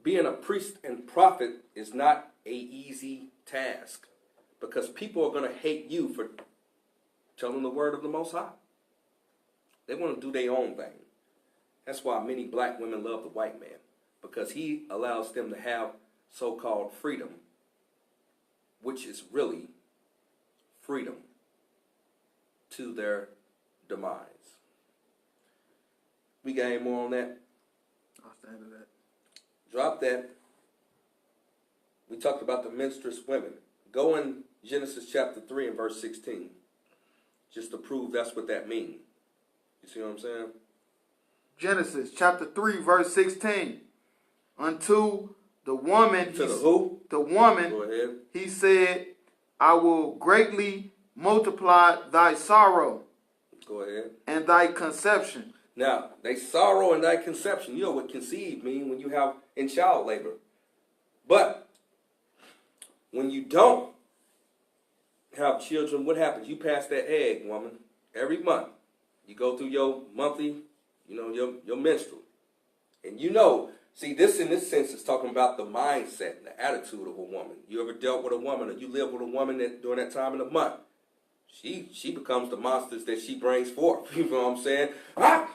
Being a priest and prophet is not an easy task because people are going to hate you for telling the word of the Most High. They want to do their own thing. That's why many black women love the white man, because he allows them to have so-called freedom, which is really freedom to their demise. We got any more on that? I'll stand to that. Drop that. We talked about the menstruous women. Go in Genesis chapter 3 and verse 16. Just to prove that's what that means. You see what I'm saying? Genesis chapter 3 verse 16. Unto the woman. To the who? The woman. Go ahead. He said, I will greatly multiply thy sorrow. Go ahead. And thy conception. Now, they sorrow in thy conception. You know what conceive mean when you have in child labor. But when you don't have children, what happens? You pass that egg, woman, every month. You go through your monthly, your menstrual. And see, this in this sense is talking about the mindset and the attitude of a woman. You ever dealt with a woman or you live with a woman that during that time of the month, she becomes the monsters that she brings forth. You know what I'm saying? Her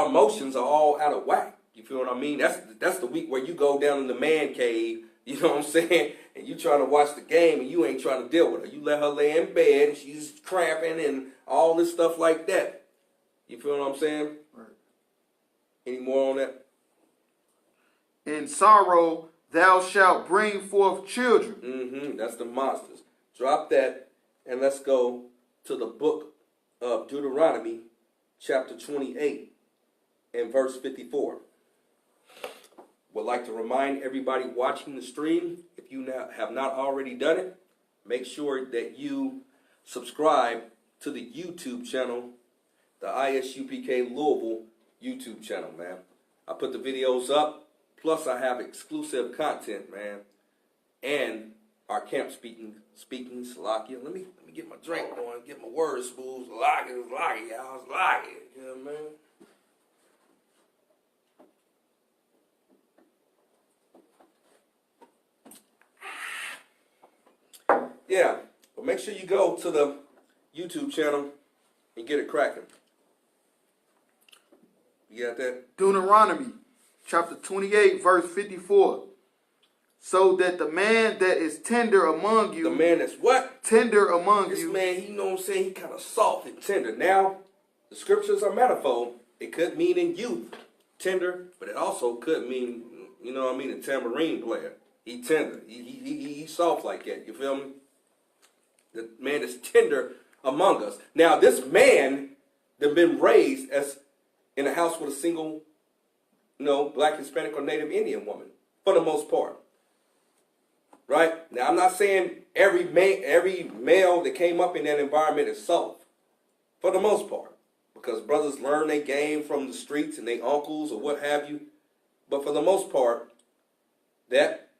emotions are all out of whack. You feel what I mean? That's the week where you go down in the man cave, you know what I'm saying? And you trying to watch the game and you ain't trying to deal with her. You let her lay in bed and she's cramping and all this stuff like that. You feel what I'm saying? Right. Any more on that? In sorrow thou shalt bring forth children. That's the monsters. Drop that and let's go to the book of Deuteronomy, chapter 28 and verse 54. Would like to remind everybody watching the stream, if you have not already done it, make sure that you subscribe to the YouTube channel, the I.S.U.P.K. Louisville YouTube channel, man. I put the videos up, plus I have exclusive content, man, and our camp speaking, Salakia. Let me get my drink going, get my words smooth. Salakia, y'all, Salakia. You know what I mean? Yeah, but make sure you go to the YouTube channel and get it cracking. You got that? Deuteronomy chapter 28 verse 54. So that the man that is tender among you. The man that's what? Tender among this you. This man, you know what I'm saying? He kind of soft and tender. Now, the scriptures are manifold. It could mean in youth, tender, but it also could mean, you know what I mean, a tambourine player. He tender. He soft like that. You feel me? The man is tender among us. Now, this man that been raised as in a house with a single, black, Hispanic, or Native Indian woman, for the most part. Right? Now, I'm not saying every male that came up in that environment is soft, for the most part, because brothers learn their game from the streets and their uncles or what have you. But for the most part, that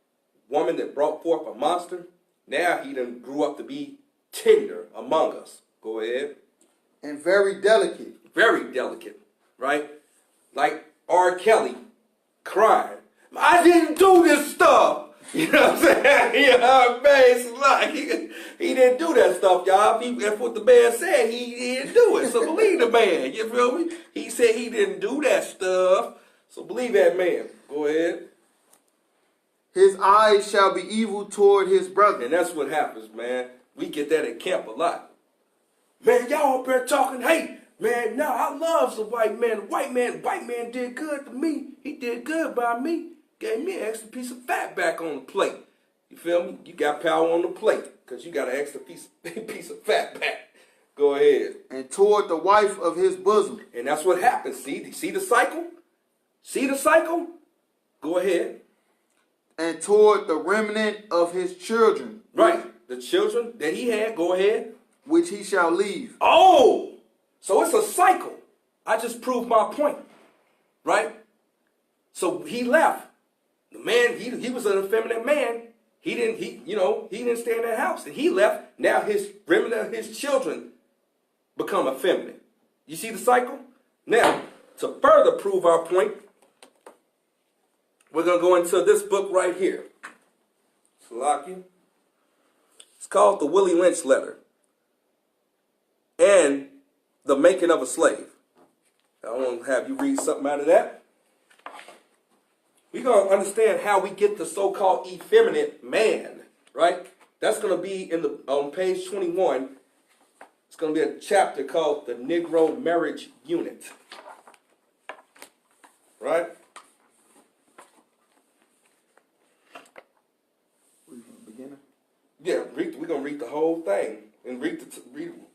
woman that brought forth a monster, now he done grew up to be tender among us. Go ahead. And very delicate. Very delicate, right? Like R. Kelly crying, I didn't do this stuff. You know what I'm saying? You know, man, it's like he didn't do that stuff, y'all. If what the man said, he didn't do it. So believe the man. You feel me? He said he didn't do that stuff. So believe that man. Go ahead. His eyes shall be evil toward his brother. And that's what happens, man. We get that at camp a lot. Man, y'all up there talking hate. Man, no, I love the white man. The white man did good to me. He did good by me. Gave me an extra piece of fat back on the plate. You feel me? You got power on the plate because you got an extra piece of fat back. Go ahead. And toward the wife of his bosom. And that's what happens. See the cycle? See the cycle? Go ahead. And toward the remnant of his children. Right. The children that he had. Go ahead. Which he shall leave. Oh! So it's a cycle. I just proved my point. Right? So he left. The man, he was an effeminate man. He didn't stay in that house, and he left. Now his remnant of his children become effeminate. You see the cycle? Now, to further prove our point, we're going to go into this book right here. Salakia. It's called The Willie Lynch Letter and The Making of a Slave. I want to have you read something out of that. We're going to understand how we get the so-called effeminate man, right? That's going to be on page 21. It's going to be a chapter called The Negro Marriage Unit, right? Beginner? Yeah, we're going to read the whole thing and read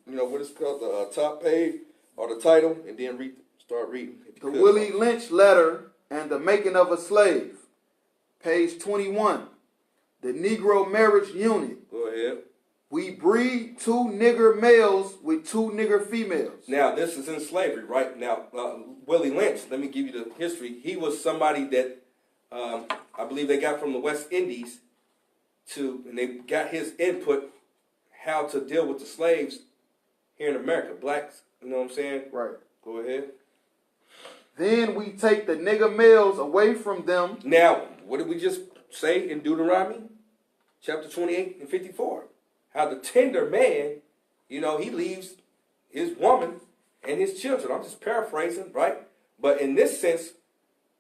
what it's called, the top page or the title, and then start reading. The Willie Lynch Letter and the Making of a Slave, page 21. The Negro Marriage Unit. Go ahead. We breed 2 nigger males with 2 nigger females. Now, this is in slavery, right? Now, Willie Lynch, let me give you the history. He was somebody that I believe they got from the West Indies and they got his input how to deal with the slaves here in America. Blacks, you know what I'm saying? Right. Go ahead. Then we take the nigger males away from them. Now, what did we just say in Deuteronomy? Chapter 28 and 54. How the tender man, he leaves his woman and his children. I'm just paraphrasing, right? But in this sense,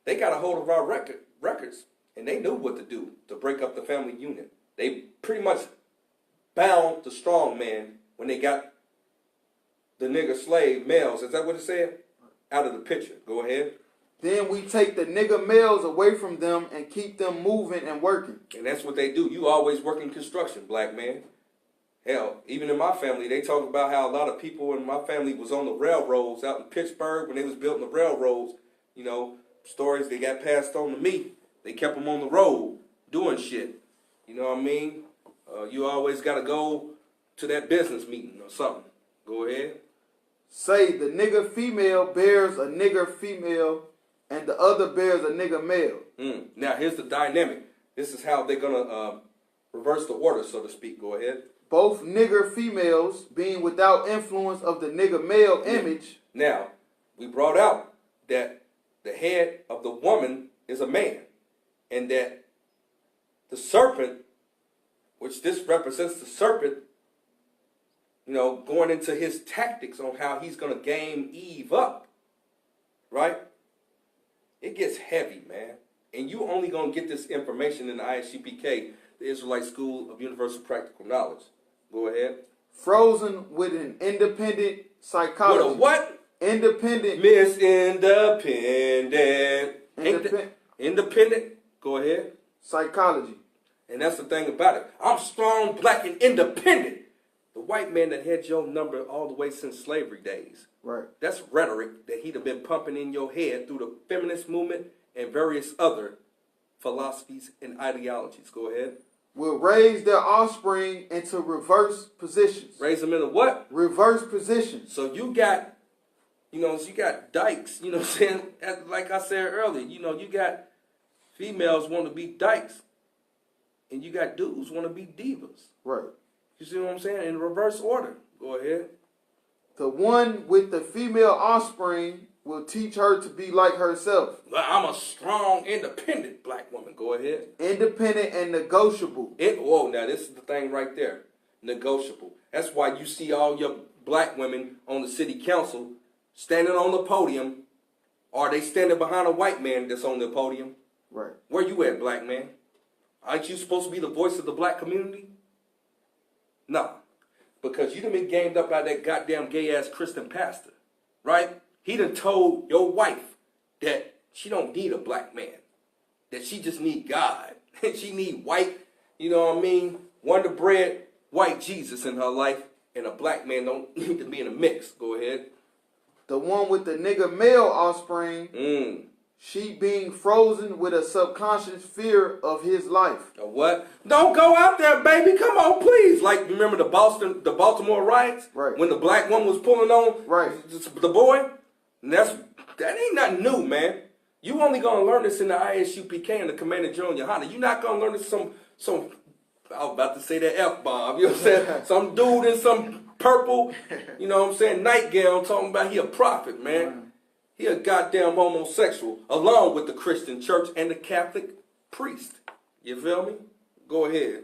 they got a hold of our records, and they knew what to do to break up the family unit. They pretty much bound the strong man when they got the nigger slave males. Is that what it said? Out of the picture. Go ahead. Then we take the nigger males away from them and keep them moving and working. And that's what they do. You always work in construction, black man. Hell, even in my family, they talk about how a lot of people in my family was on the railroads out in Pittsburgh when they was building the railroads. Stories they got passed on to me. They kept them on the road doing shit. You know what I mean? You always got to go to that business meeting or something. Go ahead. Say the nigger female bears a nigger female and the other bears a nigger male. Now, here's the dynamic. This is how they're going to reverse the order, so to speak. Go ahead. Both nigger females being without influence of the nigger male image. Now, we brought out that the head of the woman is a man, and that the serpent, which this represents the serpent, going into his tactics on how he's going to game Eve up, right? It gets heavy, man. And you only going to get this information in the I.S.U.P.K, the Israelite School of Universal Practical Knowledge. Go ahead. Frozen with an independent psychology. With a what? Independent. Miss Independent. Independent. Go ahead. Psychology. And that's the thing about it. I'm strong, black, and independent. The white man that had your number all the way since slavery days. Right. That's rhetoric that he'd have been pumping in your head through the feminist movement and various other philosophies and ideologies. Go ahead. Will raise their offspring into reverse positions. Raise them into what? Reverse positions. So you got, you got dykes, you know what I'm saying? Like I said earlier, you got females want to be dykes, and you got dudes want to be divas. Right. You see what I'm saying? In reverse order. Go ahead. The one with the female offspring will teach her to be like herself. I'm a strong, independent black woman. Go ahead. Independent and negotiable. Now this is the thing right there. Negotiable. That's why you see all your black women on the city council standing on the podium, or they standing behind a white man that's on the podium. Right. Where you at, black man? Aren't you supposed to be the voice of the black community? No. Because you done been gamed up by that goddamn gay-ass Christian pastor. Right? He done told your wife that she don't need a black man. That she just need God. She need white, Wonder Bread, white Jesus in her life. And a black man don't need to be in a mix. Go ahead. The one with the nigger male offspring, she being frozen with a subconscious fear of his life. A what? Don't go out there, baby. Come on, please. Like, remember the Baltimore riots? Right. When the black woman was pulling on right. the boy? And that ain't nothing new, man. You only gonna learn this in the I.S.U.P.K and the Commander GEN.YAHANNA. You're not gonna learn this some I was about to say that F-bomb, you know what I'm saying? Some dude in some purple, you know what I'm saying, nightgown talking about he a prophet, man. He a goddamn homosexual, along with the Christian church and the Catholic priest. You feel me? Go ahead.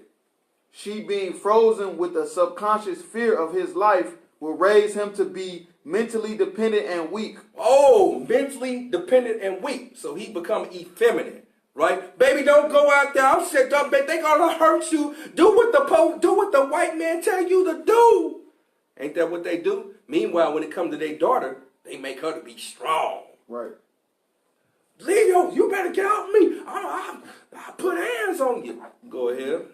She being frozen with a subconscious fear of his life will raise him to be mentally dependent and weak. Oh, mentally dependent and weak. So he become effeminate. Right? Baby, don't go out there. I'm shit up, baby. They gonna hurt you. Do what the white man tell you to do. Ain't that what they do? Meanwhile, when it comes to their daughter, they make her to be strong. Right. Leo, you better get off me. I put hands on you. Go ahead.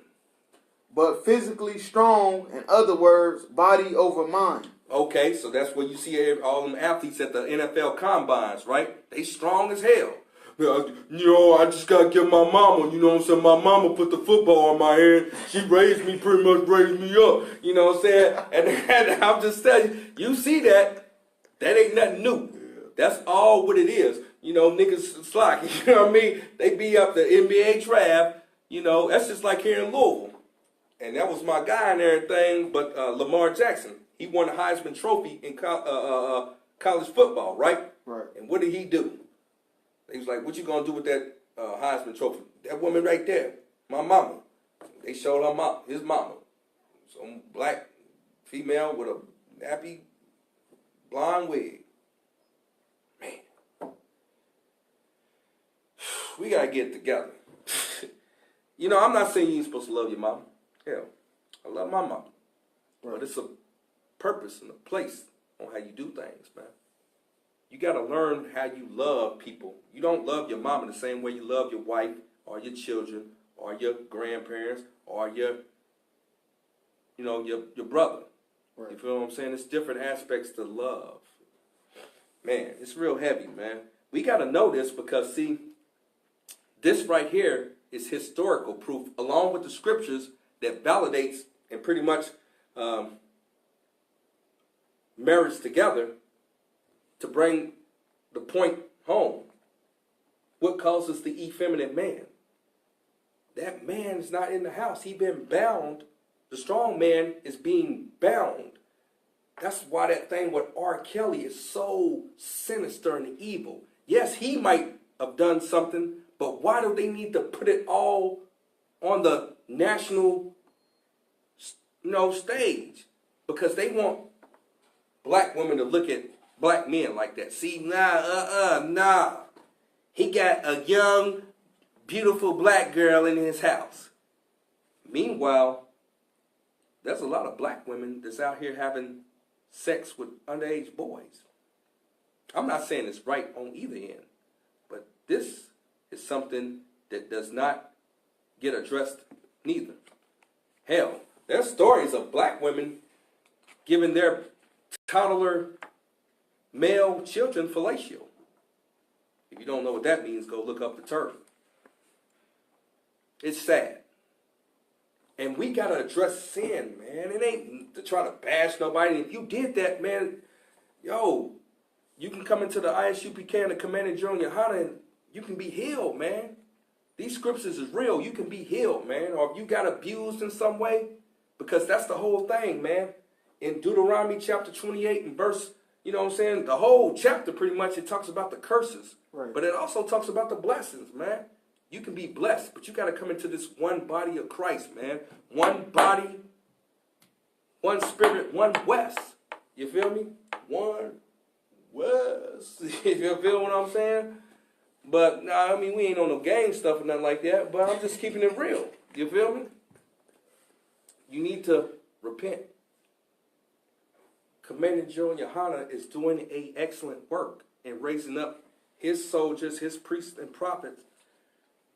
But physically strong, in other words, body over mind. Okay, so that's where you see all them athletes at the NFL combines, right? They strong as hell. You know, I just gotta give my mama, you know what I'm saying? My mama put the football in my hand. She raised me, pretty much raised me up. You know what I'm saying? And I'm just telling you, you see that ain't nothing new. That's all what it is. You know, niggas slack. You know what I mean? They be up the NBA draft. You know, that's just like here in Louisville. And that was my guy and everything, but Lamar Jackson, he won the Heisman Trophy in college football, right? Right. And what did he do? He was like, what you gonna do with that Heisman Trophy? That woman right there, my mama. They showed her mom, his mama. Some black female with a nappy blonde wig. Man. We gotta get it together. You know, I'm not saying you ain't supposed to love your mama. Hell, I love my mama. Right. But it's a purpose and a place on how you do things, man. You got to learn how you love people. You don't love your mama the same way you love your wife or your children or your grandparents or your brother. Right. You feel what I'm saying? It's different aspects to love. Man, it's real heavy, man. We got to know this because, see, this right here is historical proof along with the scriptures that validates and pretty much marries together to bring the point home. What causes the effeminate man? That man is not in the house. He been bound. The strong man is being bound. That's why that thing with R. Kelly is so sinister and evil. Yes, he might have done something, but why do they need to put it all on the national, stage? Because they want black women to look at black men like that. See, nah. He got a young, beautiful black girl in his house. Meanwhile, there's a lot of black women that's out here having sex with underage boys. I'm not saying it's right on either end, but this is something that does not get addressed neither. Hell, there's stories of black women giving their toddler male children fellatio. If you don't know what that means, go look up the term. It's sad. And we got to address sin, man. It ain't to try to bash nobody. If you did that, man, you can come into the I.S.U.P.K and the Commander GEN.YAHANNA and you can be healed, man. These scriptures is real. You can be healed, man. Or if you got abused in some way, because that's the whole thing, man. In Deuteronomy chapter 28 and verse, the whole chapter pretty much, it talks about the curses. Right. But it also talks about the blessings, man. You can be blessed, but you got to come into this one body of Christ, man. One body, one spirit, one West. You feel me? One West. You feel what I'm saying? But, we ain't on no gang stuff or nothing like that, but I'm just keeping it real. You feel me? You need to repent. Commander GEN.YAHANNA is doing an excellent work in raising up his soldiers, his priests and prophets.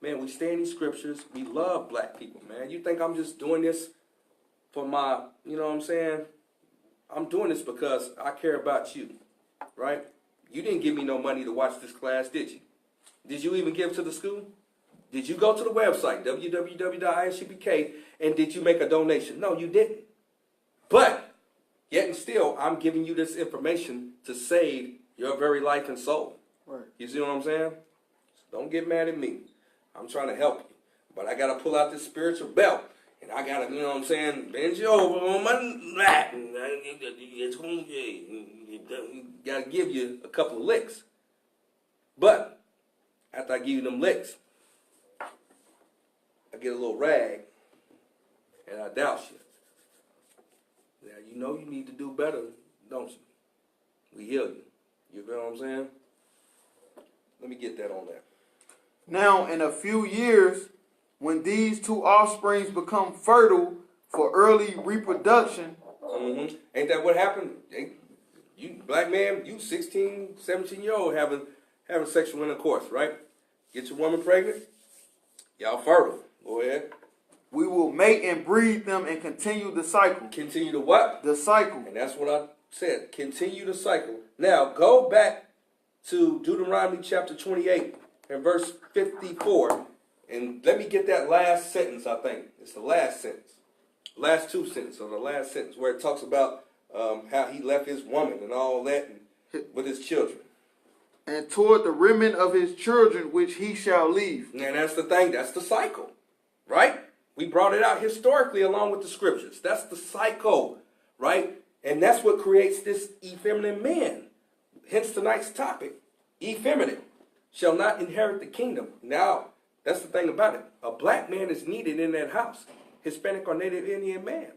Man, we stay in these scriptures. We love black people, man. You think I'm just doing this for my, I'm doing this because I care about you, right? You didn't give me no money to watch this class, did you? Did you even give to the school? Did you go to the website, www.I.S.U.P.K, and did you make a donation? No, you didn't. But, yet and still, I'm giving you this information to save your very life and soul. Right. You see what I'm saying? Don't get mad at me. I'm trying to help you. But I got to pull out this spiritual belt. And I got to, you know what I'm saying, bend you over on my lap. And got to give you a couple of licks. But after I give you them licks, I get a little rag and I douse you. Now, you know you need to do better, don't you? We heal you. You feel what I'm saying? Let me get that on there. Now, in a few years, when these two offsprings become fertile for early reproduction. Mm-hmm. Ain't that what happened? You black man, you 16, 17-year-old having sexual intercourse, right? Get your woman pregnant, y'all fertile. Go ahead. We will mate and breed them and continue the cycle. Continue the what? The cycle. And that's what I said. Continue the cycle. Now, go back to Deuteronomy chapter 28 and verse 54. And let me get that last sentence, I think. It's the last sentence. Last two sentences, or the last sentence, where it talks about how he left his woman and all that and with his children. And toward the remnant of his children, which he shall leave. And that's the thing. That's the cycle. Right? We brought it out historically along with the scriptures. That's the cycle. Right? And that's what creates this effeminate man. Hence tonight's topic. Effeminate shall not inherit the kingdom. Now, that's the thing about it. A black man is needed in that house. Hispanic or Native Indian man.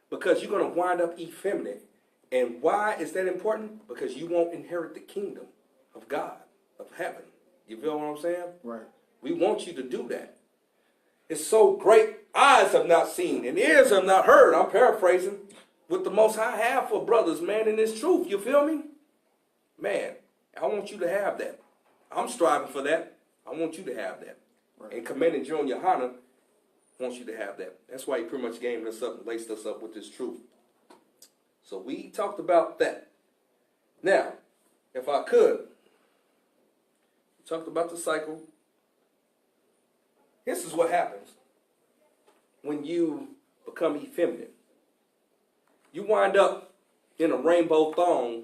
Because you're going to wind up effeminate. And why is that important? Because you won't inherit the kingdom of God, of heaven. You feel what I'm saying? Right. We want you to do that. It's so great. Eyes have not seen and ears have not heard. I'm paraphrasing. What the Most High have for brothers, man, in this truth. You feel me? Man, I want you to have that. I'm striving for that. I want you to have that. Right. And Commander GEN.YAHANNA wants you to have that. That's why he pretty much gamed us up and laced us up with this truth. So we talked about that. Now, if I could, we talked about the cycle. This is what happens when you become effeminate. You wind up in a rainbow thong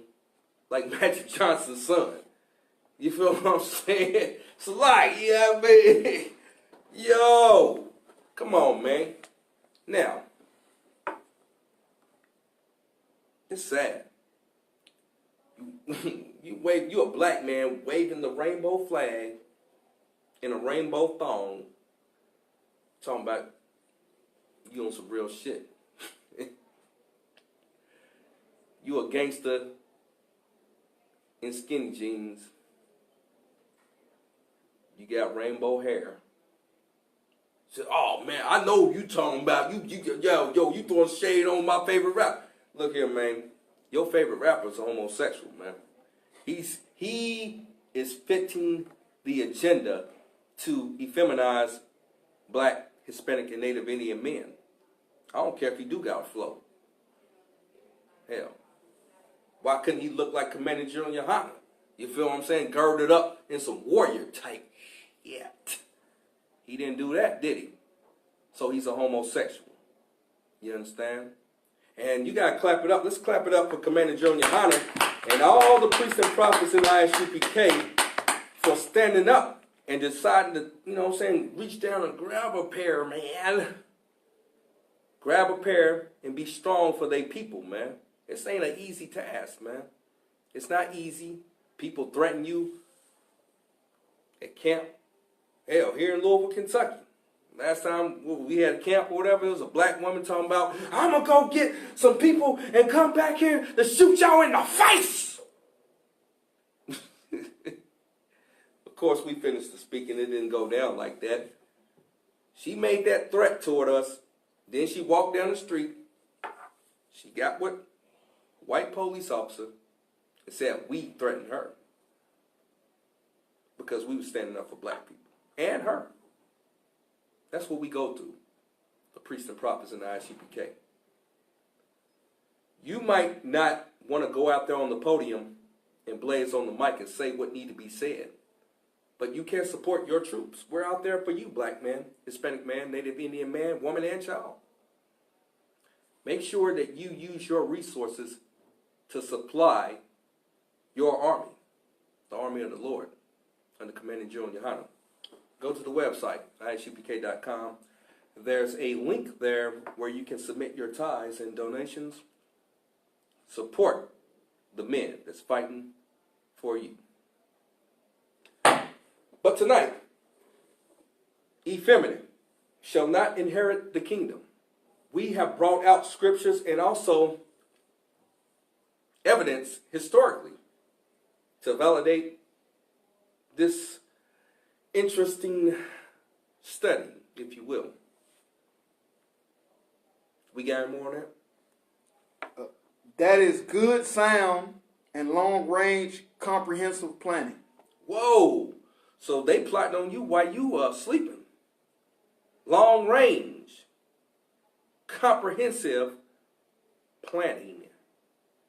like Magic Johnson's son. You feel what I'm saying? It's like, yeah, man. Yo, come on, man. Now, it's sad. You a black man waving the rainbow flag in a rainbow thong, talking about you on some real shit. You a gangster in skinny jeans. You got rainbow hair. Said, oh man, I know you talking about you throwing shade on my favorite rapper. Look here, man. Your favorite rapper is a homosexual, man. He is fitting the agenda to effeminize black, Hispanic, and Native Indian men. I don't care if he do got a flow. Hell. Why couldn't he look like Commander GEN.YAHANNA? You feel what I'm saying? Girded up in some warrior type shit. He didn't do that, did he? So he's a homosexual. You understand? And you got to clap it up. Let's clap it up for Commander GEN.YAHANNA and all the priests and prophets in I.S.U.P.K. for standing up and deciding to, you know what I'm saying, reach down and grab a pair, man. Grab a pair and be strong for their people, man. This ain't an easy task, man. It's not easy. People threaten you at camp. Hell, here in Louisville, Kentucky. Last time we had a camp or whatever, it was a black woman talking about, I'm going to go get some people and come back here to shoot y'all in the face. Of course, we finished the speaking. It didn't go down like that. She made that threat toward us. Then she walked down the street. She got with a white police officer and said we threatened her because we were standing up for black people and her. That's what we go through, the priests and prophets in the I.S.U.P.K. You might not want to go out there on the podium and blaze on the mic and say what need to be said, but you can support your troops. We're out there for you, black man, Hispanic man, Native Indian man, woman, and child. Make sure that you use your resources to supply your army, the army of the Lord, under Commander GEN.YAHANNA. go to the website, ISUPK.com. There's a link there where you can submit your tithes and donations. Support the men that's fighting for you. But tonight, effeminate shall not inherit the kingdom. We have brought out scriptures and also evidence historically to validate this interesting study, if you will. We got any more on that? That is good sound and long-range comprehensive planning. Whoa! So they plotting on you while you are sleeping. Long range, comprehensive planning.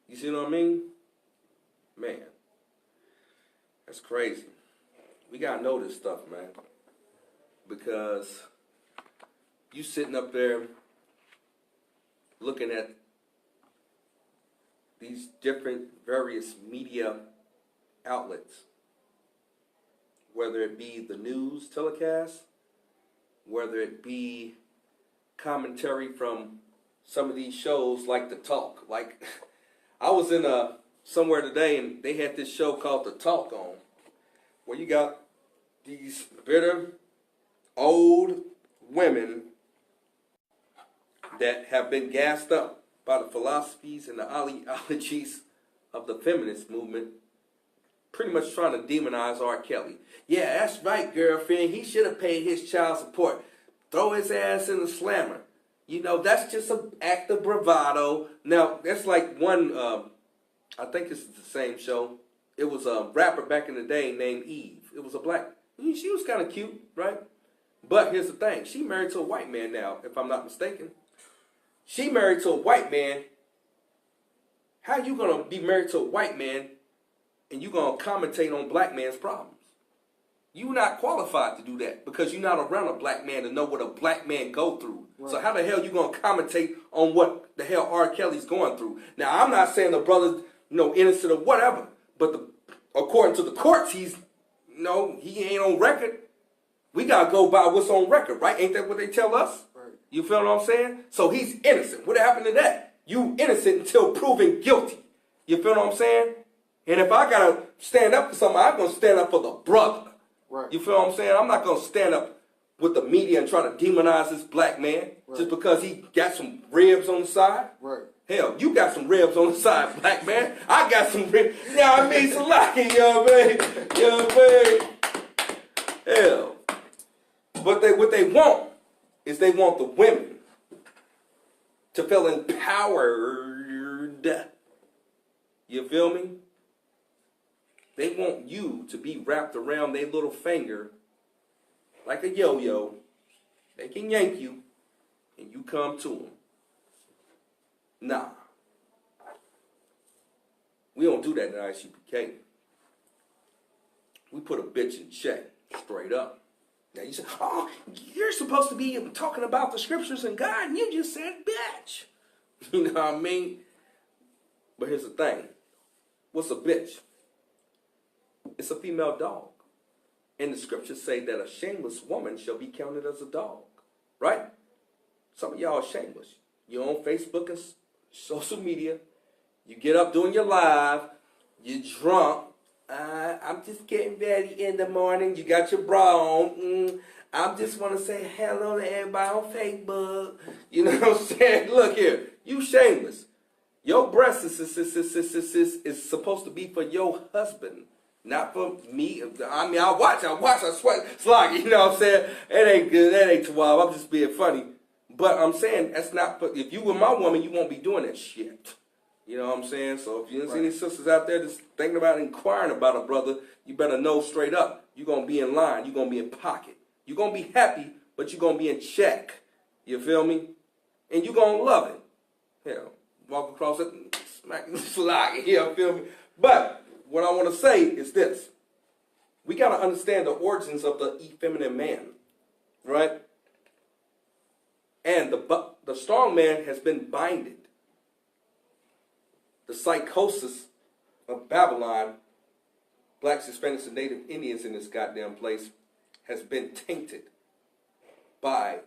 You see what I mean? Man, that's crazy. We gotta know this stuff, man. Because you sitting up there looking at these different various media outlets, whether it be the news telecast, whether it be commentary from some of these shows like The Talk. Like, I was in somewhere today and they had this show called The Talk on, where you got these bitter, old women that have been gassed up by the philosophies and the ideologies of the feminist movement, pretty much trying to demonize R. Kelly. Yeah, that's right, girlfriend. He should have paid his child support. Throw his ass in the slammer. You know, that's just an act of bravado. Now, that's like one, I think this is the same show. It was a rapper back in the day named Eve. It was a black, she was kind of cute, right? But here's the thing. She married to a white man now, if I'm not mistaken. She married to a white man. How you going to be married to a white man and you going to commentate on black man's problems? You're not qualified to do that because you're not around a black man to know what a black man go through. Right. So how the hell you going to commentate on what the hell R. Kelly's going through? Now, I'm not saying the brother's innocent or whatever, but according to the courts, he ain't on record. We got to go by what's on record, right? Ain't that what they tell us? Right. You feel what I'm saying? So he's innocent. What happened to that? You innocent until proven guilty. You feel what I'm saying? And if I got to stand up for something, I'm going to stand up for the brother. Right. You feel what I'm saying? I'm not going to stand up with the media and try to demonize this black man just because he got some ribs on the side. Right. Hell, you got some ribs on the side, black man. I got some ribs. You know what I mean? So lucky, young man. Hell. What they want is they want the women to feel empowered. You feel me? They want you to be wrapped around their little finger like a yo-yo. They can yank you and you come to them. Nah. We don't do that in I.S.U.P.K. We put a bitch in check, straight up. Now you say, oh, you're supposed to be talking about the scriptures and God, and you just said bitch. You know what I mean? But here's the thing. What's a bitch? It's a female dog. And the scriptures say that a shameless woman shall be counted as a dog. Right? Some of y'all are shameless. You're on Facebook and social media. You get up doing your live. You're drunk. I'm just getting ready in the morning. You got your bra on. I just want to say hello to everybody on Facebook. You know what I'm saying? Look here. You shameless. Your breast is supposed to be for your husband. Not for me. I mean, I watch, I sweat. It's like, you know what I'm saying? It ain't good. That ain't 12. I'm just being funny. But I'm saying that's not, if you were my woman, you won't be doing that shit. You know what I'm saying? So if you see any sisters out there just thinking about inquiring about a brother, you better know straight up. You're going to be in line. You're going to be in pocket. You're going to be happy, but you're going to be in check. You feel me? And you're going to love it. Hell, walk across it and smack the slide. You feel me? But what I want to say is this. We got to understand the origins of the effeminate man, right? And the strong man has been binded. The psychosis of Babylon, blacks, Hispanics, and Native Indians in this goddamn place, has been tainted by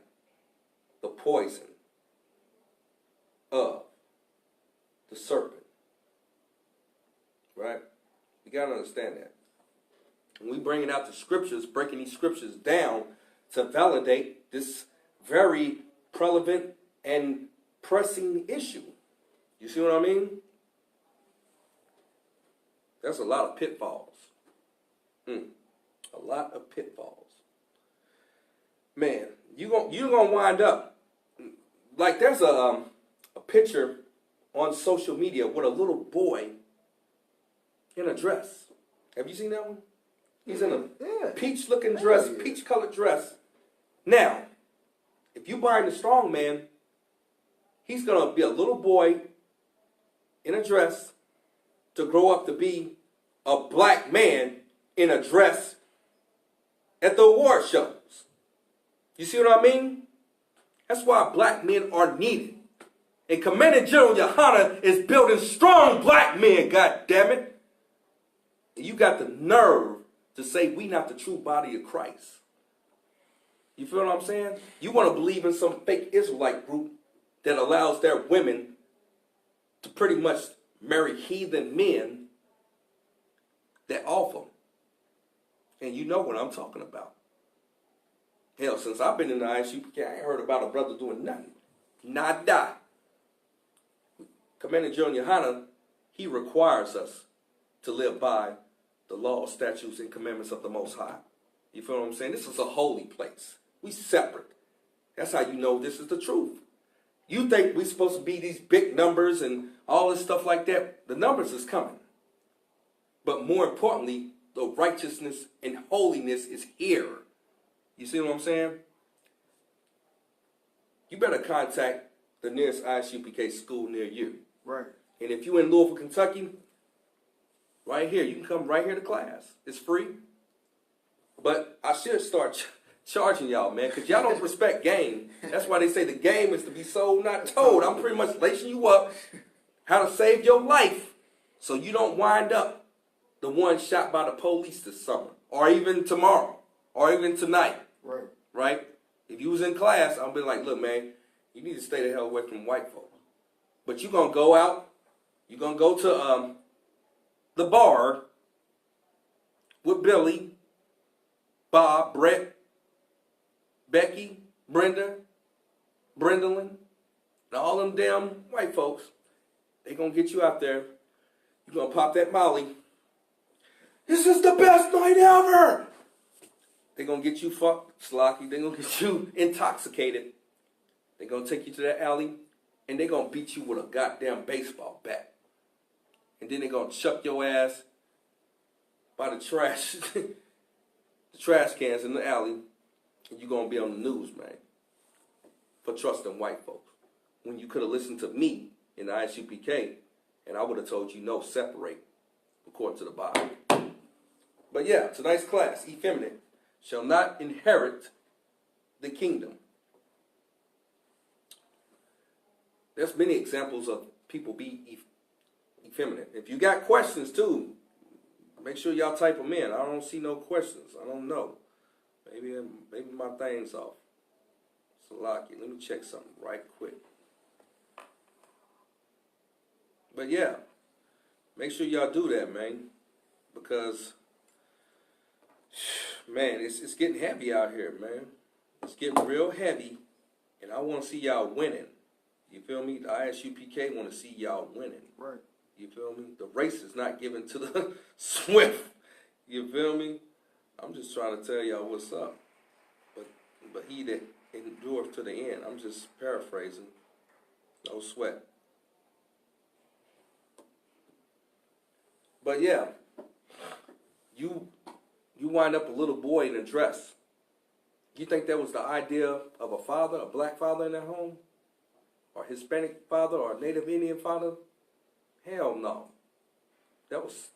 the poison of the serpent. Right? You got to understand that. When we bring it out the scriptures, breaking these scriptures down to validate this very prevalent and pressing issue. You see what I mean? There's a lot of pitfalls. A lot of pitfalls. Man, you're gonna wind up like there's a picture on social media with a little boy in a dress. Have you seen that one? He's in a peach-looking dress, peach-colored dress. Now, if you bind the strong man, he's gonna be a little boy in a dress to grow up to be a black man in a dress at the award shows. You see what I mean? That's why black men are needed. And Commander General Yohanna is building strong black men, God damn it. And you got the nerve to say we not the true body of Christ. You feel what I'm saying? You want to believe in some fake Israelite group that allows their women to pretty much marry heathen men that offer. And you know what I'm talking about. Hell, since I've been in the I.S.U.P.K, I ain't heard about a brother doing nothing. Nada. Commander General Yohanna, he requires us to live by the law, statutes, and commandments of the Most High. You feel what I'm saying? This is a holy place. We separate. That's how you know this is the truth. You think we're supposed to be these big numbers and all this stuff like that. The numbers is coming. But more importantly, the righteousness and holiness is here. You see what I'm saying? You better contact the nearest I.S.U.P.K school near you. Right. And if you're in Louisville, Kentucky, right here, you can come right here to class. It's free. But I should start charging y'all, man, because y'all don't respect game. That's why they say the game is to be sold, not told. I'm pretty much lacing you up how to save your life so you don't wind up the one shot by the police this summer or even tomorrow or even tonight. Right. Right? If you was in class, I'll be like, look, man, you need to stay the hell away from white folk. But you're going to go out, you're going to go to the bar with Billy, Bob, Brett, Becky, Brenda, Brendolyn, and all them damn white folks. They going to get you out there. You're going to pop that Molly. This is the best night ever. They're going to get you fucked, slocky. They're going to get you intoxicated. They're going to take you to that alley, and they're going to beat you with a goddamn baseball bat. And then they're going to chuck your ass by the trash, the trash cans in the alley, and you're going to be on the news, man, for trusting white folks. When you could have listened to me in the I.S.U.P.K, and I would have told you no, separate, according to the Bible. But yeah, tonight's class, Effeminate shall not inherit the kingdom. There's many examples of people be effeminate. If you got questions too, make sure y'all type them in. I don't see no questions. I don't know. Maybe my thing's off. Salaki, let me check something right quick. But yeah, make sure y'all do that, man, because man, it's getting heavy out here, man. It's getting real heavy, and I want to see y'all winning. You feel me? The I.S.U.P.K want to see y'all winning. Right. You feel me? The race is not given to the swift. You feel me? I'm just trying to tell y'all what's up. But he that endures to the end. I'm just paraphrasing. No sweat. But yeah, you wind up a little boy in a dress. You think that was the idea of a father, a black father in that home? Or Hispanic father, or a Native Indian father? Hell no. That was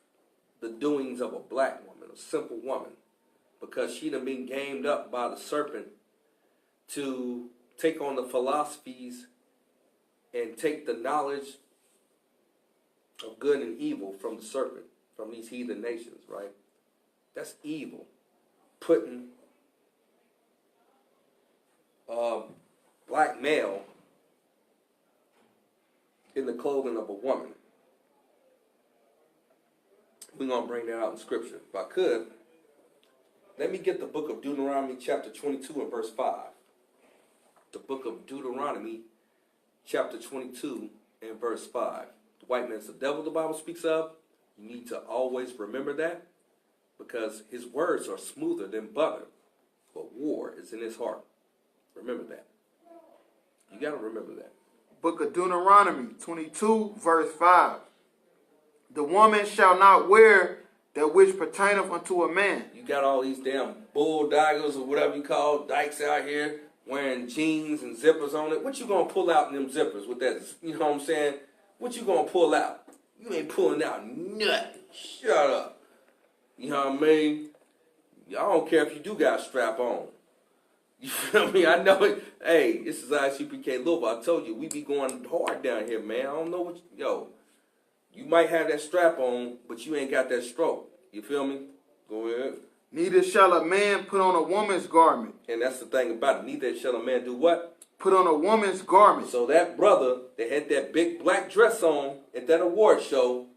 the doings of a black woman, a simple woman. Because she'd have been gamed up by the serpent to take on the philosophies and take the knowledge of good and evil from the serpent, from these heathen nations, right? That's evil. Putting black male in the clothing of a woman. We're going to bring that out in Scripture. If I could, let me get the book of Deuteronomy chapter 22 and verse 5. The book of Deuteronomy chapter 22 and verse 5. The white man's the devil the Bible speaks of. You need to always remember that because his words are smoother than butter, but war is in his heart. Remember that. You got to remember that. Book of Deuteronomy 22 verse 5. The woman shall not wear that which pertaineth unto a man. You got all these damn bulldoggers or whatever you call dykes out here wearing jeans and zippers on it. What you gonna pull out in them zippers with that? You know what I'm saying? What you gonna pull out? You ain't pulling out nothing. Shut up. You know what I mean? I don't care if you do got a strap on. You feel me? I know it. Hey, this is I.S.U.P.K. Louisville. I told you, we be going hard down here, man. I don't know what you might have that strap on, but you ain't got that stroke. You feel me? Go ahead. Neither shall a man put on a woman's garment. And that's the thing about it. Neither shall a man do what? Put on a woman's garment. So that brother that had that big black dress on at that award show,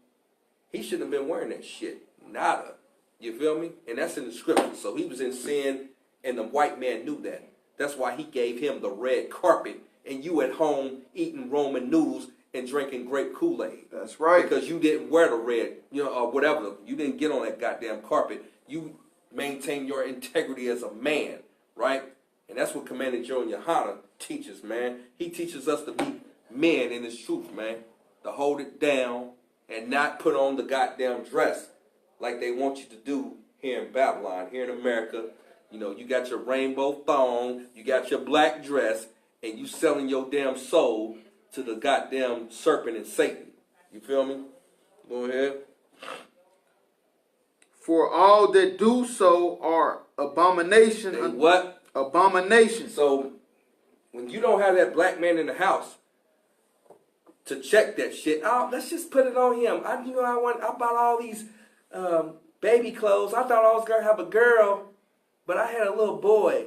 he shouldn't have been wearing that shit. Nada. You feel me? And that's in the scripture. So he was in sin, and the white man knew that. That's why he gave him the red carpet, and you at home eating Roman noodles and drinking grape Kool-Aid. That's right. Because you didn't wear the red, or whatever. You didn't get on that goddamn carpet. You maintain your integrity as a man, right? And that's what Commander GEN.YAHANNA teaches, man. He teaches us to be men in his truth, man. To hold it down and not put on the goddamn dress like they want you to do here in Babylon, here in America. You know, you got your rainbow thong, you got your black dress, and you selling your damn soul to the goddamn serpent and Satan. You feel me? Go ahead. For all that do so are abomination. They what? Abomination. So when you don't have that black man in the house to check that shit, let's just put it on him. I bought all these baby clothes. I thought I was gonna have a girl, but I had a little boy.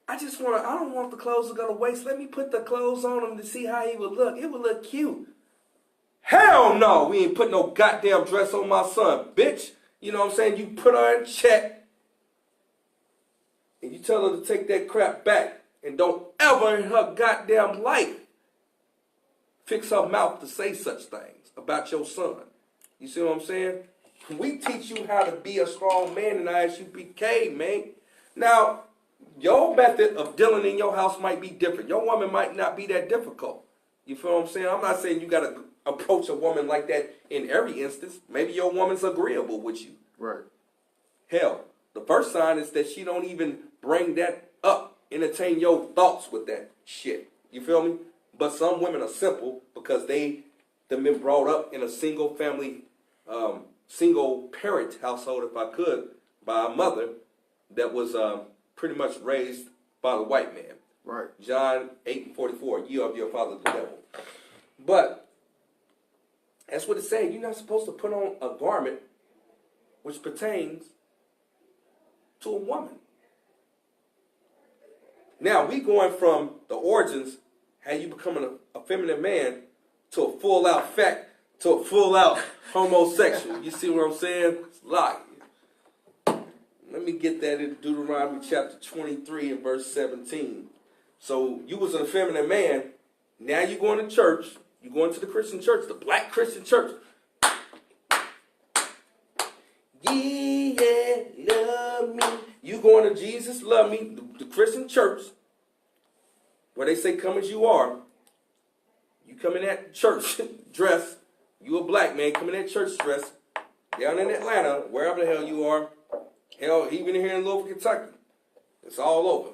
I don't want the clothes to go to waste. Let me put the clothes on him to see how he would look. It would look cute. Hell no, we ain't put no goddamn dress on my son, bitch. You know what I'm saying? You put her in check and you tell her to take that crap back and don't ever in her goddamn life fix her mouth to say such things about your son. You see what I'm saying? We teach you how to be a strong man in I.S.U.P.K, man. Now, your method of dealing in your house might be different. Your woman might not be that difficult. You feel what I'm saying? I'm not saying you got to approach a woman like that in every instance. Maybe your woman's agreeable with you. Right. Hell, the first sign is that she don't even bring that up, entertain your thoughts with that shit. You feel me? But some women are simple because they've been brought up in a single family, single parent household, if I could, by a mother that was pretty much raised by the white man. Right. John 8:44, you of your father the devil. But that's what it's saying. You're not supposed to put on a garment which pertains to a woman. Now, we going from the origins, how you becoming a feminine man, to a full-out to a full-out homosexual. You see what I'm saying? It's like, let me get that in Deuteronomy chapter 23 and verse 17. So you was an effeminate man. Now you're going to church. You're going to the Christian church, the black Christian church. Yeah, love me. You going to Jesus, love me, the Christian church, where they say come as you are. You come in that church dress. You a black man, come in that church dress. Down in Atlanta, wherever the hell you are. Hell, even here in Louisville, Kentucky. It's all over.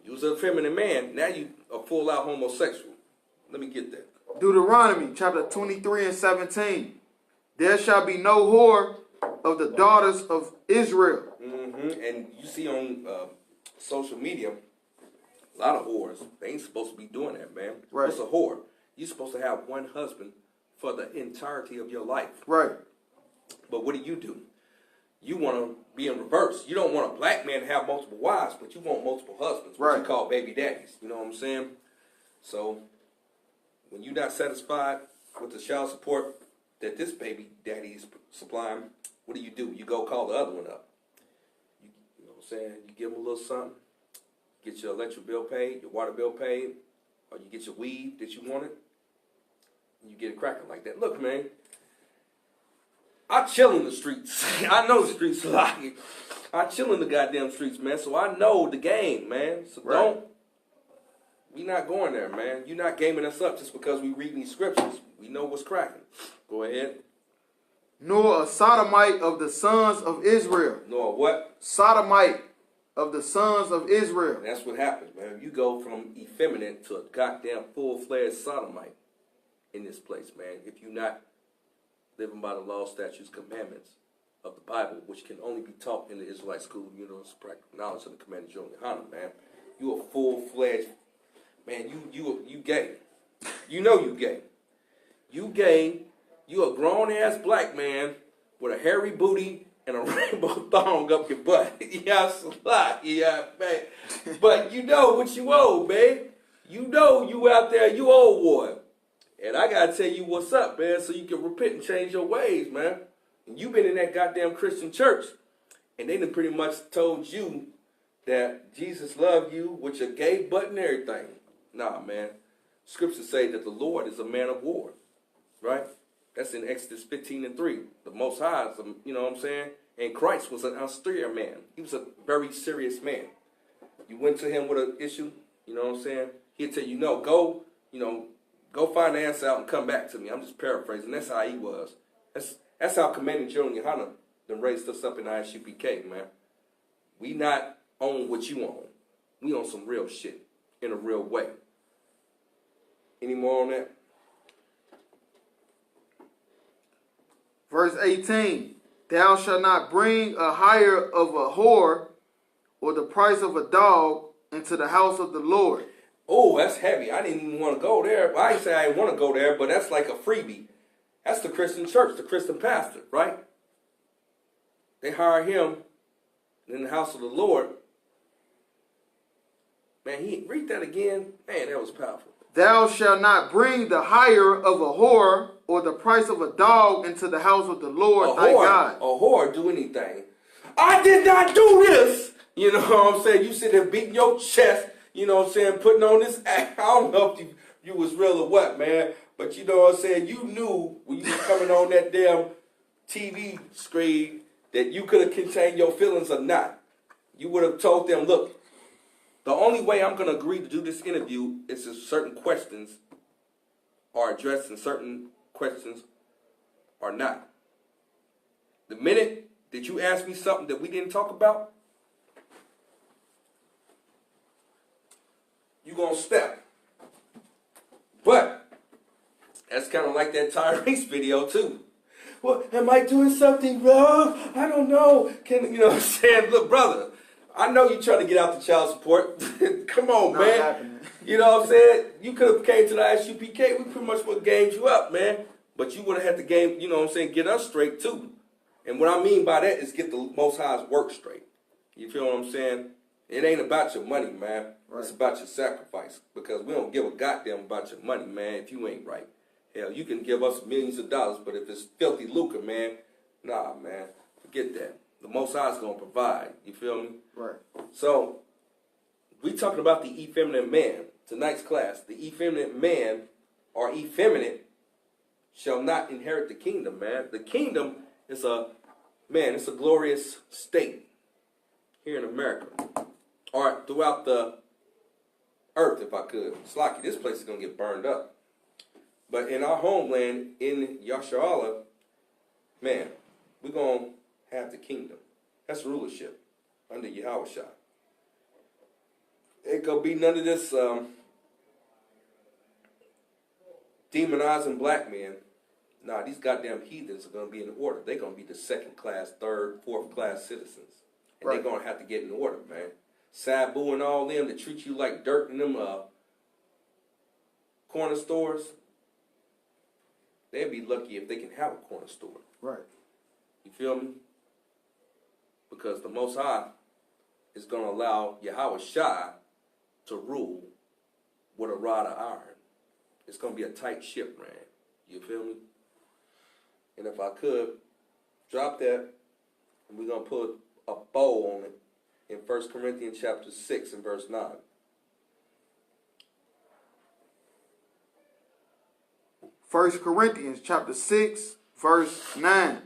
You was a feminine man. Now you a full-out homosexual. Let me get that. Deuteronomy chapter 23 and 17. There shall be no whore of the daughters of Israel. And you see on social media, a lot of whores. They ain't supposed to be doing that, man. Right. What's a whore? You're supposed to have one husband for the entirety of your life. Right. But what do? you want to be in reverse. You don't want a black man to have multiple wives, but you want multiple husbands, what you call baby daddies. You know what I'm saying? So when you're not satisfied with the child support that this baby daddy is supplying, what do? You go call the other one up. You know what I'm saying? You give them a little something, get your electric bill paid, your water bill paid, or you get your weed that you wanted, and you get it cracking like that. Look, man, I chill in the streets. I know the streets a lot. I chill in the goddamn streets, man, so I know the game, man. So we not going there, man. You're not gaming us up just because we read these scriptures. We know what's cracking. Go ahead. Nor a sodomite of the sons of Israel. Nor what? Sodomite of the sons of Israel. And that's what happens, man. You go from effeminate to a goddamn full-fledged sodomite in this place, man. If you're not living by the law, statutes, commandments of the Bible, which can only be taught in the Israelite school of universal practical knowledge of the Commander GEN.YAHANNA, man. You a full-fledged, man, you gay. You know you gay. You gay. You a grown-ass black man with a hairy booty and a rainbow thong up your butt. Yeah, it's a lot. Yeah, man. But you know what you owe, babe. You know you out there, you old one. And I got to tell you what's up, man, so you can repent and change your ways, man. And you been in that goddamn Christian church, and they done pretty much told you that Jesus loved you with your gay butt and everything. Nah, man. Scriptures say that the Lord is a man of war, right? That's in Exodus 15:3. The Most High is, you know what I'm saying? And Christ was an austere man. He was a very serious man. You went to him with an issue, you know what I'm saying? He'd tell you, no, go find the answer out and come back to me. I'm just paraphrasing. That's how he was. That's how Commander GEN.YAHANNA done raised us up in I.S.U.P.K, man. We not on what you own. We on some real shit in a real way. Any more on that? Verse 18, thou shalt not bring a hire of a whore or the price of a dog into the house of the Lord. Oh, that's heavy. I didn't even want to go there. Well, I didn't say I didn't want to go there, but that's like a freebie. That's the Christian church, the Christian pastor, right? They hire him in the house of the Lord. Man, read that again. Man, that was powerful. Thou shalt not bring the hire of a whore or the price of a dog into the house of the Lord thy God. A whore do anything. I did not do this. You know what I'm saying? You sit there beating your chest, you know what I'm saying, putting on this act. I don't know if you was real or what, man. But you know what I'm saying? You knew when you was coming on that damn TV screen that you could have contained your feelings or not. You would have told them, look, the only way I'm going to agree to do this interview is if certain questions are addressed and certain questions are not. The minute that you ask me something that we didn't talk about, you're going to step. But that's kind of like that Tyrese video too. Well, am I doing something wrong? I don't know. You know what I'm saying? Look, brother, I know you're trying to get out the child support. Come on, man. Happening. You know what I'm saying? You could have came to the I.S.U.P.K. We pretty much would have gamed you up, man. But you would have had to game, you know what I'm saying, get us straight too. And what I mean by that is get the Most High's work straight. You feel what I'm saying? It ain't about your money, man. Right. It's about your sacrifice. Because we don't give a goddamn about your money, man, if you ain't right. Hell, you can give us millions of dollars, but if it's filthy lucre, man, nah, man, forget that. The Most High is going to provide. You feel me? Right. So, we talking about the effeminate man. Tonight's class. The effeminate man, or effeminate, shall not inherit the kingdom, man. The kingdom is it's a glorious state here in America. Or throughout the earth, if I could. Slocky, this place is going to get burned up. But in our homeland, in Yasharallah, man, we're going to have the kingdom. That's rulership under Yahushua. Ain't going to be none of this demonizing black men. Nah, these goddamn heathens are going to be in order. They're going to be the second class, third, fourth class citizens. And They're going to have to get in order, man. Sabu and all them that treat you like dirt in them corner stores. They'd be lucky if they can have a corner store. Right. You feel me? because the Most High is going to allow Yahweh Shai to rule with a rod of iron. It's going to be a tight ship, man. You feel me? And if I could, drop that, and we're going to put a bow on it in 1 Corinthians chapter 6 and verse 9. First Corinthians chapter 6, verse 9.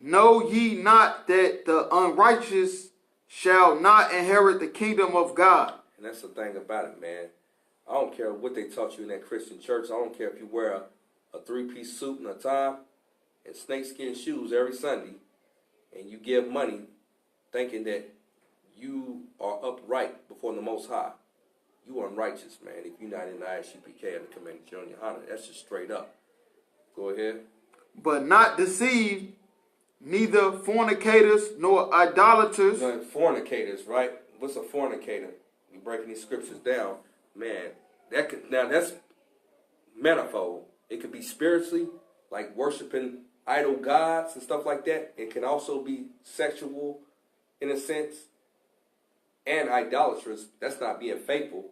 Know ye not that the unrighteous shall not inherit the kingdom of God? And that's the thing about it, man. I don't care what they taught you in that Christian church. I don't care if you wear a three-piece suit and a tie and snakeskin shoes every Sunday, and you give money thinking that you are upright before the Most High. You are unrighteous, man, if you're not in the I.S.U.P.K. and the commandment of GEN.YAHANNA. That's just straight up. Go ahead. But not deceived, neither fornicators nor idolaters. Fornicators, right? What's a fornicator? You breaking these scriptures down, man. Now that's manifold. It could be spiritually, like worshiping idol gods and stuff like that. It can also be sexual, in a sense, and idolatrous. That's not being faithful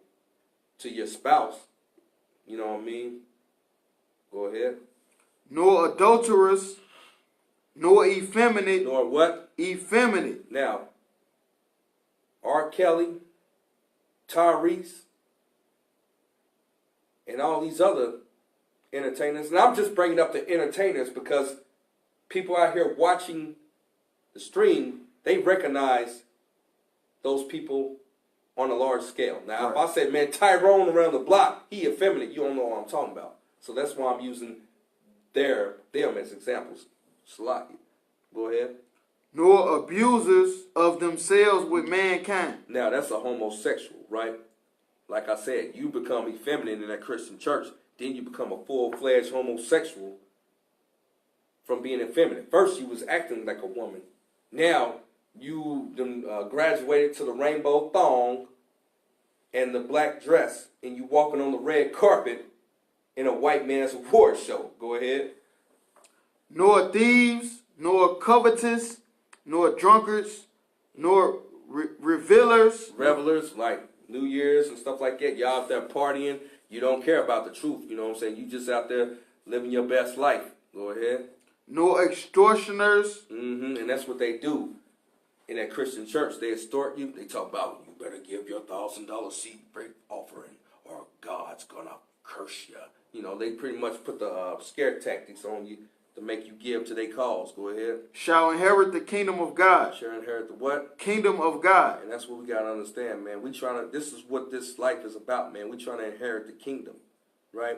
to your spouse. You know what I mean? Go ahead. Nor adulterous, nor effeminate. Nor what? Effeminate. Now, R. Kelly, Tyrese, and all these other entertainers. And I'm just bringing up the entertainers because people out here watching the stream, they recognize those people on a large scale. Now, If I said, man, Tyrone around the block, he effeminate, you don't know what I'm talking about. So that's why I'm using them as examples. Sloppy. Go ahead. Nor abusers of themselves with mankind. Now, that's a homosexual, right? Like I said, you become effeminate in that Christian church, then you become a full-fledged homosexual from being effeminate. First, you was acting like a woman. Now, you graduated to the rainbow thong and the black dress, and you walking on the red carpet in a white man's award show. Go ahead. Nor thieves, nor covetous, nor drunkards, nor revelers. Revelers, like New Year's and stuff like that. Y'all out there partying. You don't care about the truth. You know what I'm saying? You just out there living your best life. Go ahead. Nor extortioners. And that's what they do in that Christian church. They extort you. They talk about, you better give your $1,000 seed break offering or God's going to curse you. You know, they pretty much put the scare tactics on you to make you give to their cause. Go ahead. Shall inherit the kingdom of God. Shall inherit the what? Kingdom of God. And that's what we got to understand, man. This is what this life is about, man. We trying to inherit the kingdom, right?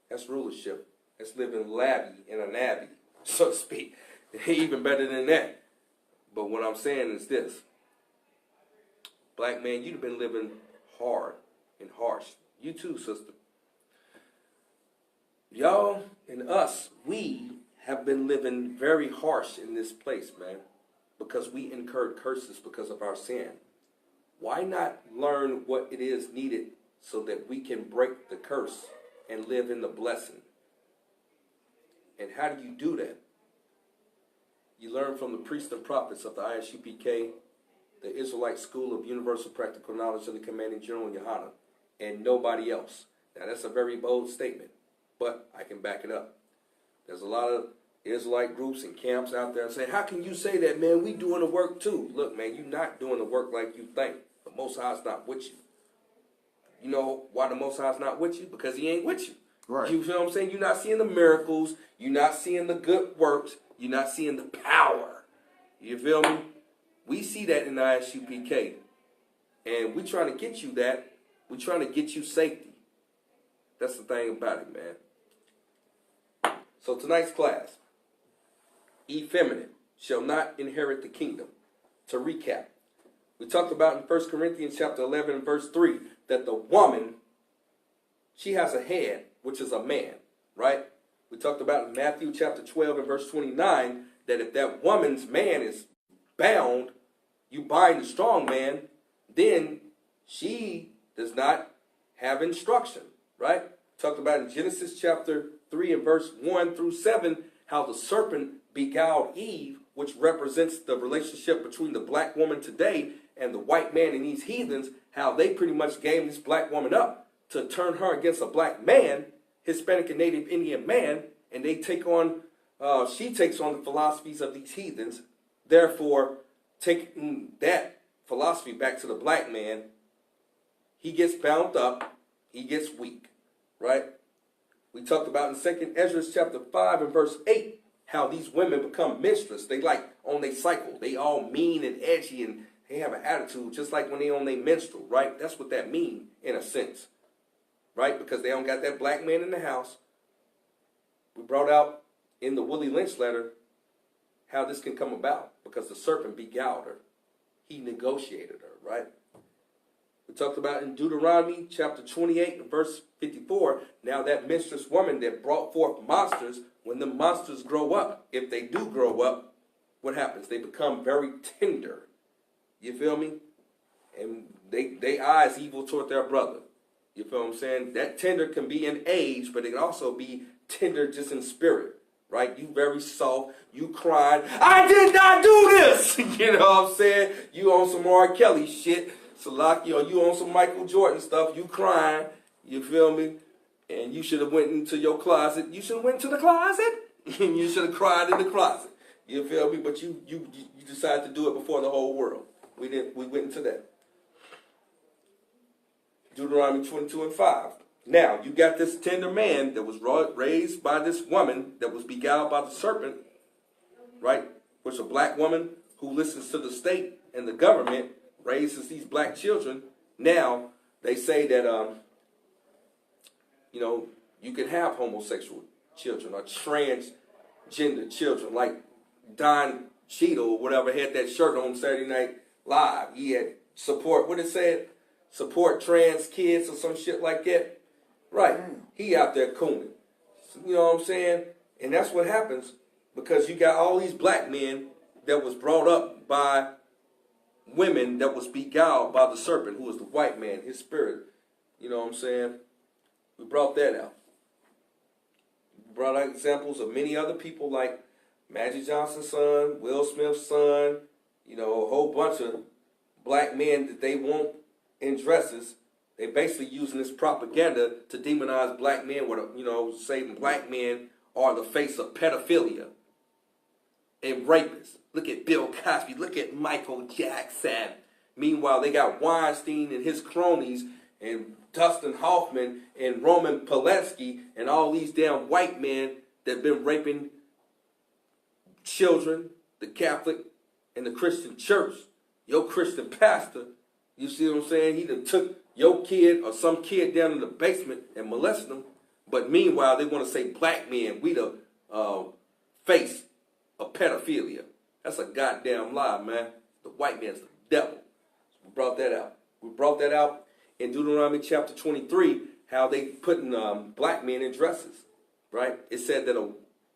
That's rulership. That's living labby in a nabby, so to speak. Even better than that. But what I'm saying is this. Black man, you've been living hard and harsh. You too, sister. Y'all and us, we have been living very harsh in this place, man, because we incurred curses because of our sin. Why not learn what it is needed so that we can break the curse and live in the blessing? And how do you do that? You learn from the priests and prophets of the I.S.U.P.K, the Israelite School of Universal Practical Knowledge of the Commanding General YAHANNA, and nobody else. Now, that's a very bold statement, but I can back it up. There's a lot of Israelite groups and camps out there saying, how can you say that, man? We doing the work too. Look, man, you're not doing the work like you think. The Most High is not with you. You know why the Most High is not with you? Because he ain't with you. Right. You feel what I'm saying? You're not seeing the miracles. You're not seeing the good works. You're not seeing the power. You feel me? We see that in the I.S.U.P.K. And we're trying to get you that. We're trying to get you safety. That's the thing about it, man. So tonight's class, effeminate shall not inherit the kingdom. To recap, we talked about in 1 Corinthians chapter 11 and verse 3 that the woman, she has a head, which is a man, right? We talked about in Matthew chapter 12 and verse 29 that if that woman's man is bound, you bind the strong man, then she does not have instruction, right? Talked about in Genesis chapter 3 and verse 1 through 7 how the serpent beguiled Eve which represents the relationship between the black woman today and the white man and these heathens, how they pretty much gave this black woman up to turn her against a black man, Hispanic and Native Indian man, and they take on, she takes on the philosophies of these heathens, therefore taking that philosophy back to the black man. He gets bound up, he gets weak, right? We talked about in 2nd Ezra chapter 5 and verse 8, how these women become minstrels. They like on their cycle. They all mean and edgy and they have an attitude just like when they on their menstrual, right? That's what that mean in a sense, right? Because they don't got that black man in the house. We brought out in the Willie Lynch letter how this can come about because the serpent beguiled her. He negotiated her, right? We talked about in Deuteronomy chapter 28 and verse 54, now that mistress woman that brought forth monsters, when the monsters grow up, if they do grow up, what happens? They become very tender. You feel me? And they eyes evil toward their brother. You feel what I'm saying? That tender can be in age, but it can also be tender just in spirit, right? You very soft, you crying, I did not do this! You know what I'm saying? You on some R. Kelly shit. Salaki, or you on some Michael Jordan stuff, you crying, you feel me? And you should have went into your closet. You should have went to the closet, and you should have cried in the closet. You feel me? But you decided to do it before the whole world. We went into that. Deuteronomy 22 and 5. Now, you got this tender man that was raised by this woman that was beguiled by the serpent, right? Which a black woman who listens to the state and the government raises these black children. Now they say that you can have homosexual children or transgender children, like Don Cheadle or whatever had that shirt on Saturday Night Live. He had support, what it said, support trans kids or some shit like that. Right. He out there cooning. You know what I'm saying? And that's what happens because you got all these black men that was brought up by women that was beguiled by the serpent, who was the white man, his spirit. You know what I'm saying? We brought that out. We brought out examples of many other people like Magic Johnson's son, Will Smith's son, a whole bunch of black men that they want in dresses. They basically using this propaganda to demonize black men, saying black men are the face of pedophilia and rapists. Look at Bill Cosby. Look at Michael Jackson. Meanwhile, they got Weinstein and his cronies and Dustin Hoffman and Roman Polanski and all these damn white men that been raping children, the Catholic and the Christian church. Your Christian pastor, you see what I'm saying? He done took your kid or some kid down in the basement and molested them. But meanwhile, they want to say black men, we the face of pedophilia. That's a goddamn lie, man. The white man's the devil. So we brought that out. We brought that out in Deuteronomy chapter 23, how they putting black men in dresses, right? It said that a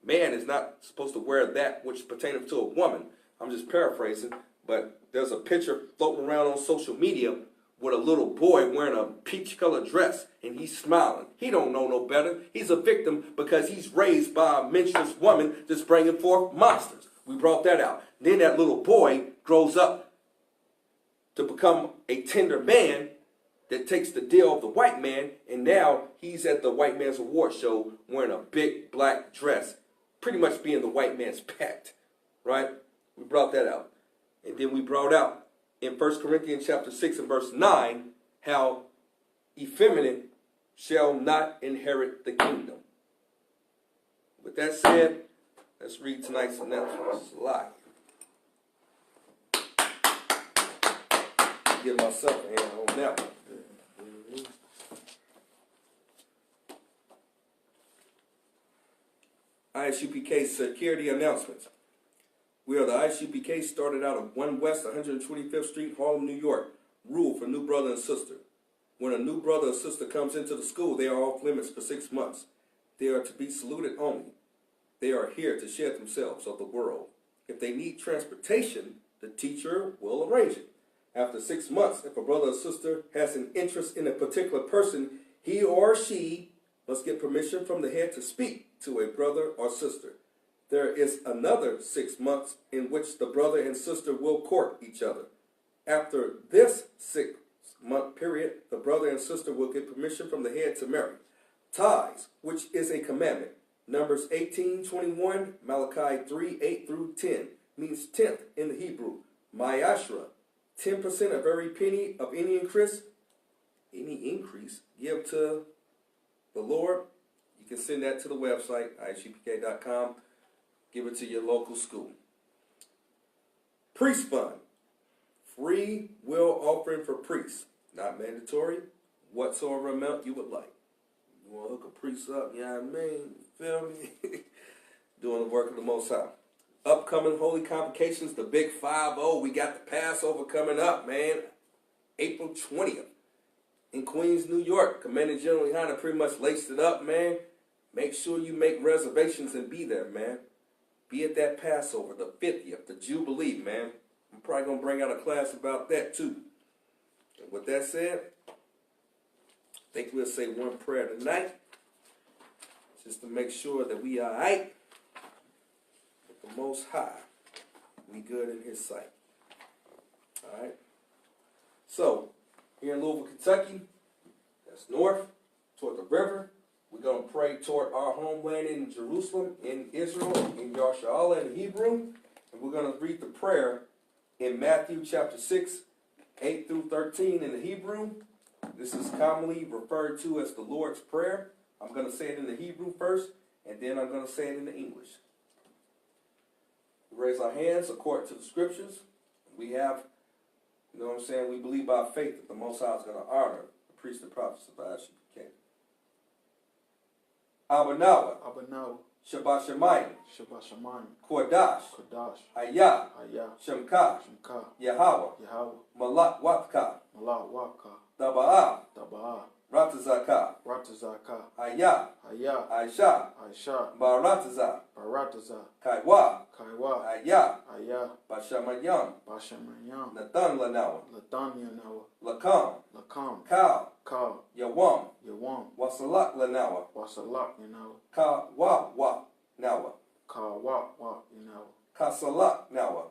man is not supposed to wear that which pertaineth to a woman. I'm just paraphrasing, but there's a picture floating around on social media with a little boy wearing a peach-colored dress, and he's smiling. He don't know no better. He's a victim because he's raised by a menstruous woman that's bringing forth monsters. We brought that out. Then that little boy grows up to become a tender man that takes the deal of the white man, and now he's at the white man's award show wearing a big black dress, pretty much being the white man's pet, right? We brought that out. And then we brought out in 1 Corinthians chapter 6 and verse 9, how effeminate shall not inherit the kingdom. With that said, let's read tonight's announcements. It's a lot. Give myself a hand on that one. I.S.U.P.K. security announcements. We are the I.S.U.P.K. started out of 1 West 125th Street, Harlem, New York. Rule for new brother and sister. When a new brother or sister comes into the school, they are off limits for 6 months. They are to be saluted only. They are here to shed themselves of the world. If they need transportation, the teacher will arrange it. After 6 months, if a brother or sister has an interest in a particular person, he or she must get permission from the head to speak to a brother or sister. there is another 6 months in which the brother and sister will court each other. After this 6-month period, the brother and sister will get permission from the head to marry. Tithes, which is a commandment. Numbers 18:21, Malachi 3:8 through 10, means tenth in the Hebrew. Ma'ashra, 10% of every penny of any increase, give to the Lord. You can send that to the website, ISUPK.com. Give it to your local school. Priest fund, free will offering for priests, not mandatory, whatsoever amount you would like. You want to hook a priest up, you know what I mean? Feel me? Doing the work of the Most High. Upcoming holy convocations, the Big 5-0. We got the Passover coming up, man. April 20th in Queens, New York. Commander General Yohanna pretty much laced it up, man. Make sure you make reservations and be there, man. Be at that Passover, the 50th, the Jubilee, man. I'm probably going to bring out a class about that, too. And with that said, I think we'll say one prayer tonight, just to make sure that we are right with the Most High. We good in His sight. All right? So, here in Louisville, Kentucky, that's north, toward the river. We're going to pray toward our homeland in Jerusalem, in Israel, in Yahshua in Hebrew. And we're going to read the prayer in Matthew chapter 6, 8 through 13 in the Hebrew. This is commonly referred to as the Lord's Prayer. I'm going to say it in the Hebrew first, and then I'm going to say it in the English. We raise our hands according to the scriptures. We have, you know what I'm saying, we believe by faith that the Most High is going to honor the priests and prophets of I.S.U.P.K. Abanawa, Shabbat Shemayim, Kodash, Hayah, Shemka, Yahweh, Malak Watka, Daba'ah, Ratazaka, Hayah, Aisha, Barataza, Kaiwa, Hayah, Bashamayam, Nathan Lanawa, Lakam, Kal, Yawam, Wasalak Lanawa, Ka Wa Nawa, Kasalak Nawa,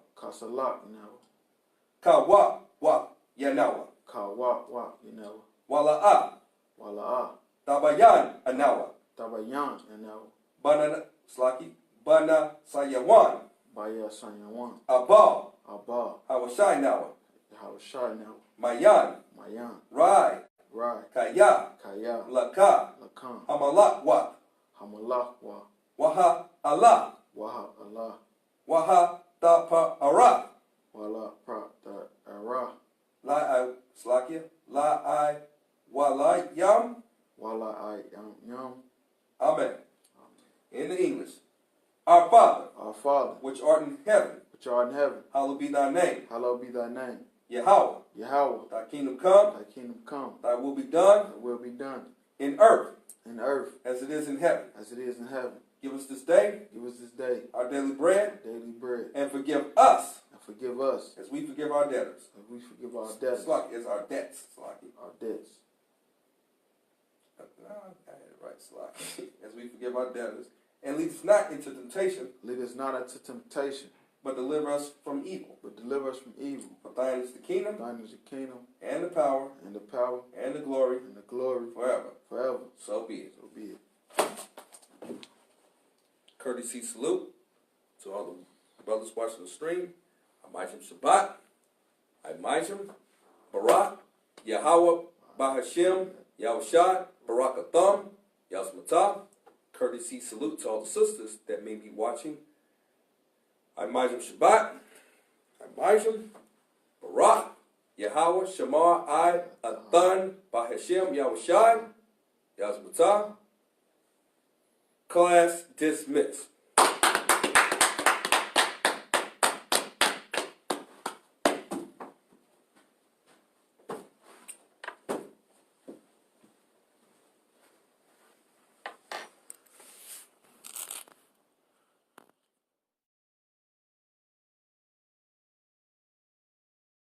Ka Wa Yanawa, Wala'ah, Tabayan Anawa, Bana Sayawan, Abal, Hawashai Nawa, Mayan, Rai, Kaya, Laka, Hamalak Waha Allah, Waha Tapa Ara, La I Slakia, La I Walai Yam, Amen. In the English. Our Father, which art in heaven, hallowed be thy name. Yahweh, thy kingdom come, thy will be done, in earth, as it is in heaven. Give us this day, our daily bread, and forgive us, as we forgive our debtors. Slaki is our debts. I had it right, Slaki. As we forgive our debtors. And lead us not into temptation, but deliver us from evil. For thine is the kingdom, and the power, and the glory, forever. So be it. Courtesy salute to all the brothers watching the stream. I.S.U.P.K. Shabbat. I.S.U.P.K. Barak. Yahweh. Bahashem. Yahushua. Barakatham. Yasmatah. Courtesy salute to all the sisters that may be watching. I.S.U.P.K. Shabbat. I.S.U.P.K. Barak. Yahweh. Shamar. Athan. Bahashem. Yahushua. Yasmatah. Class dismissed.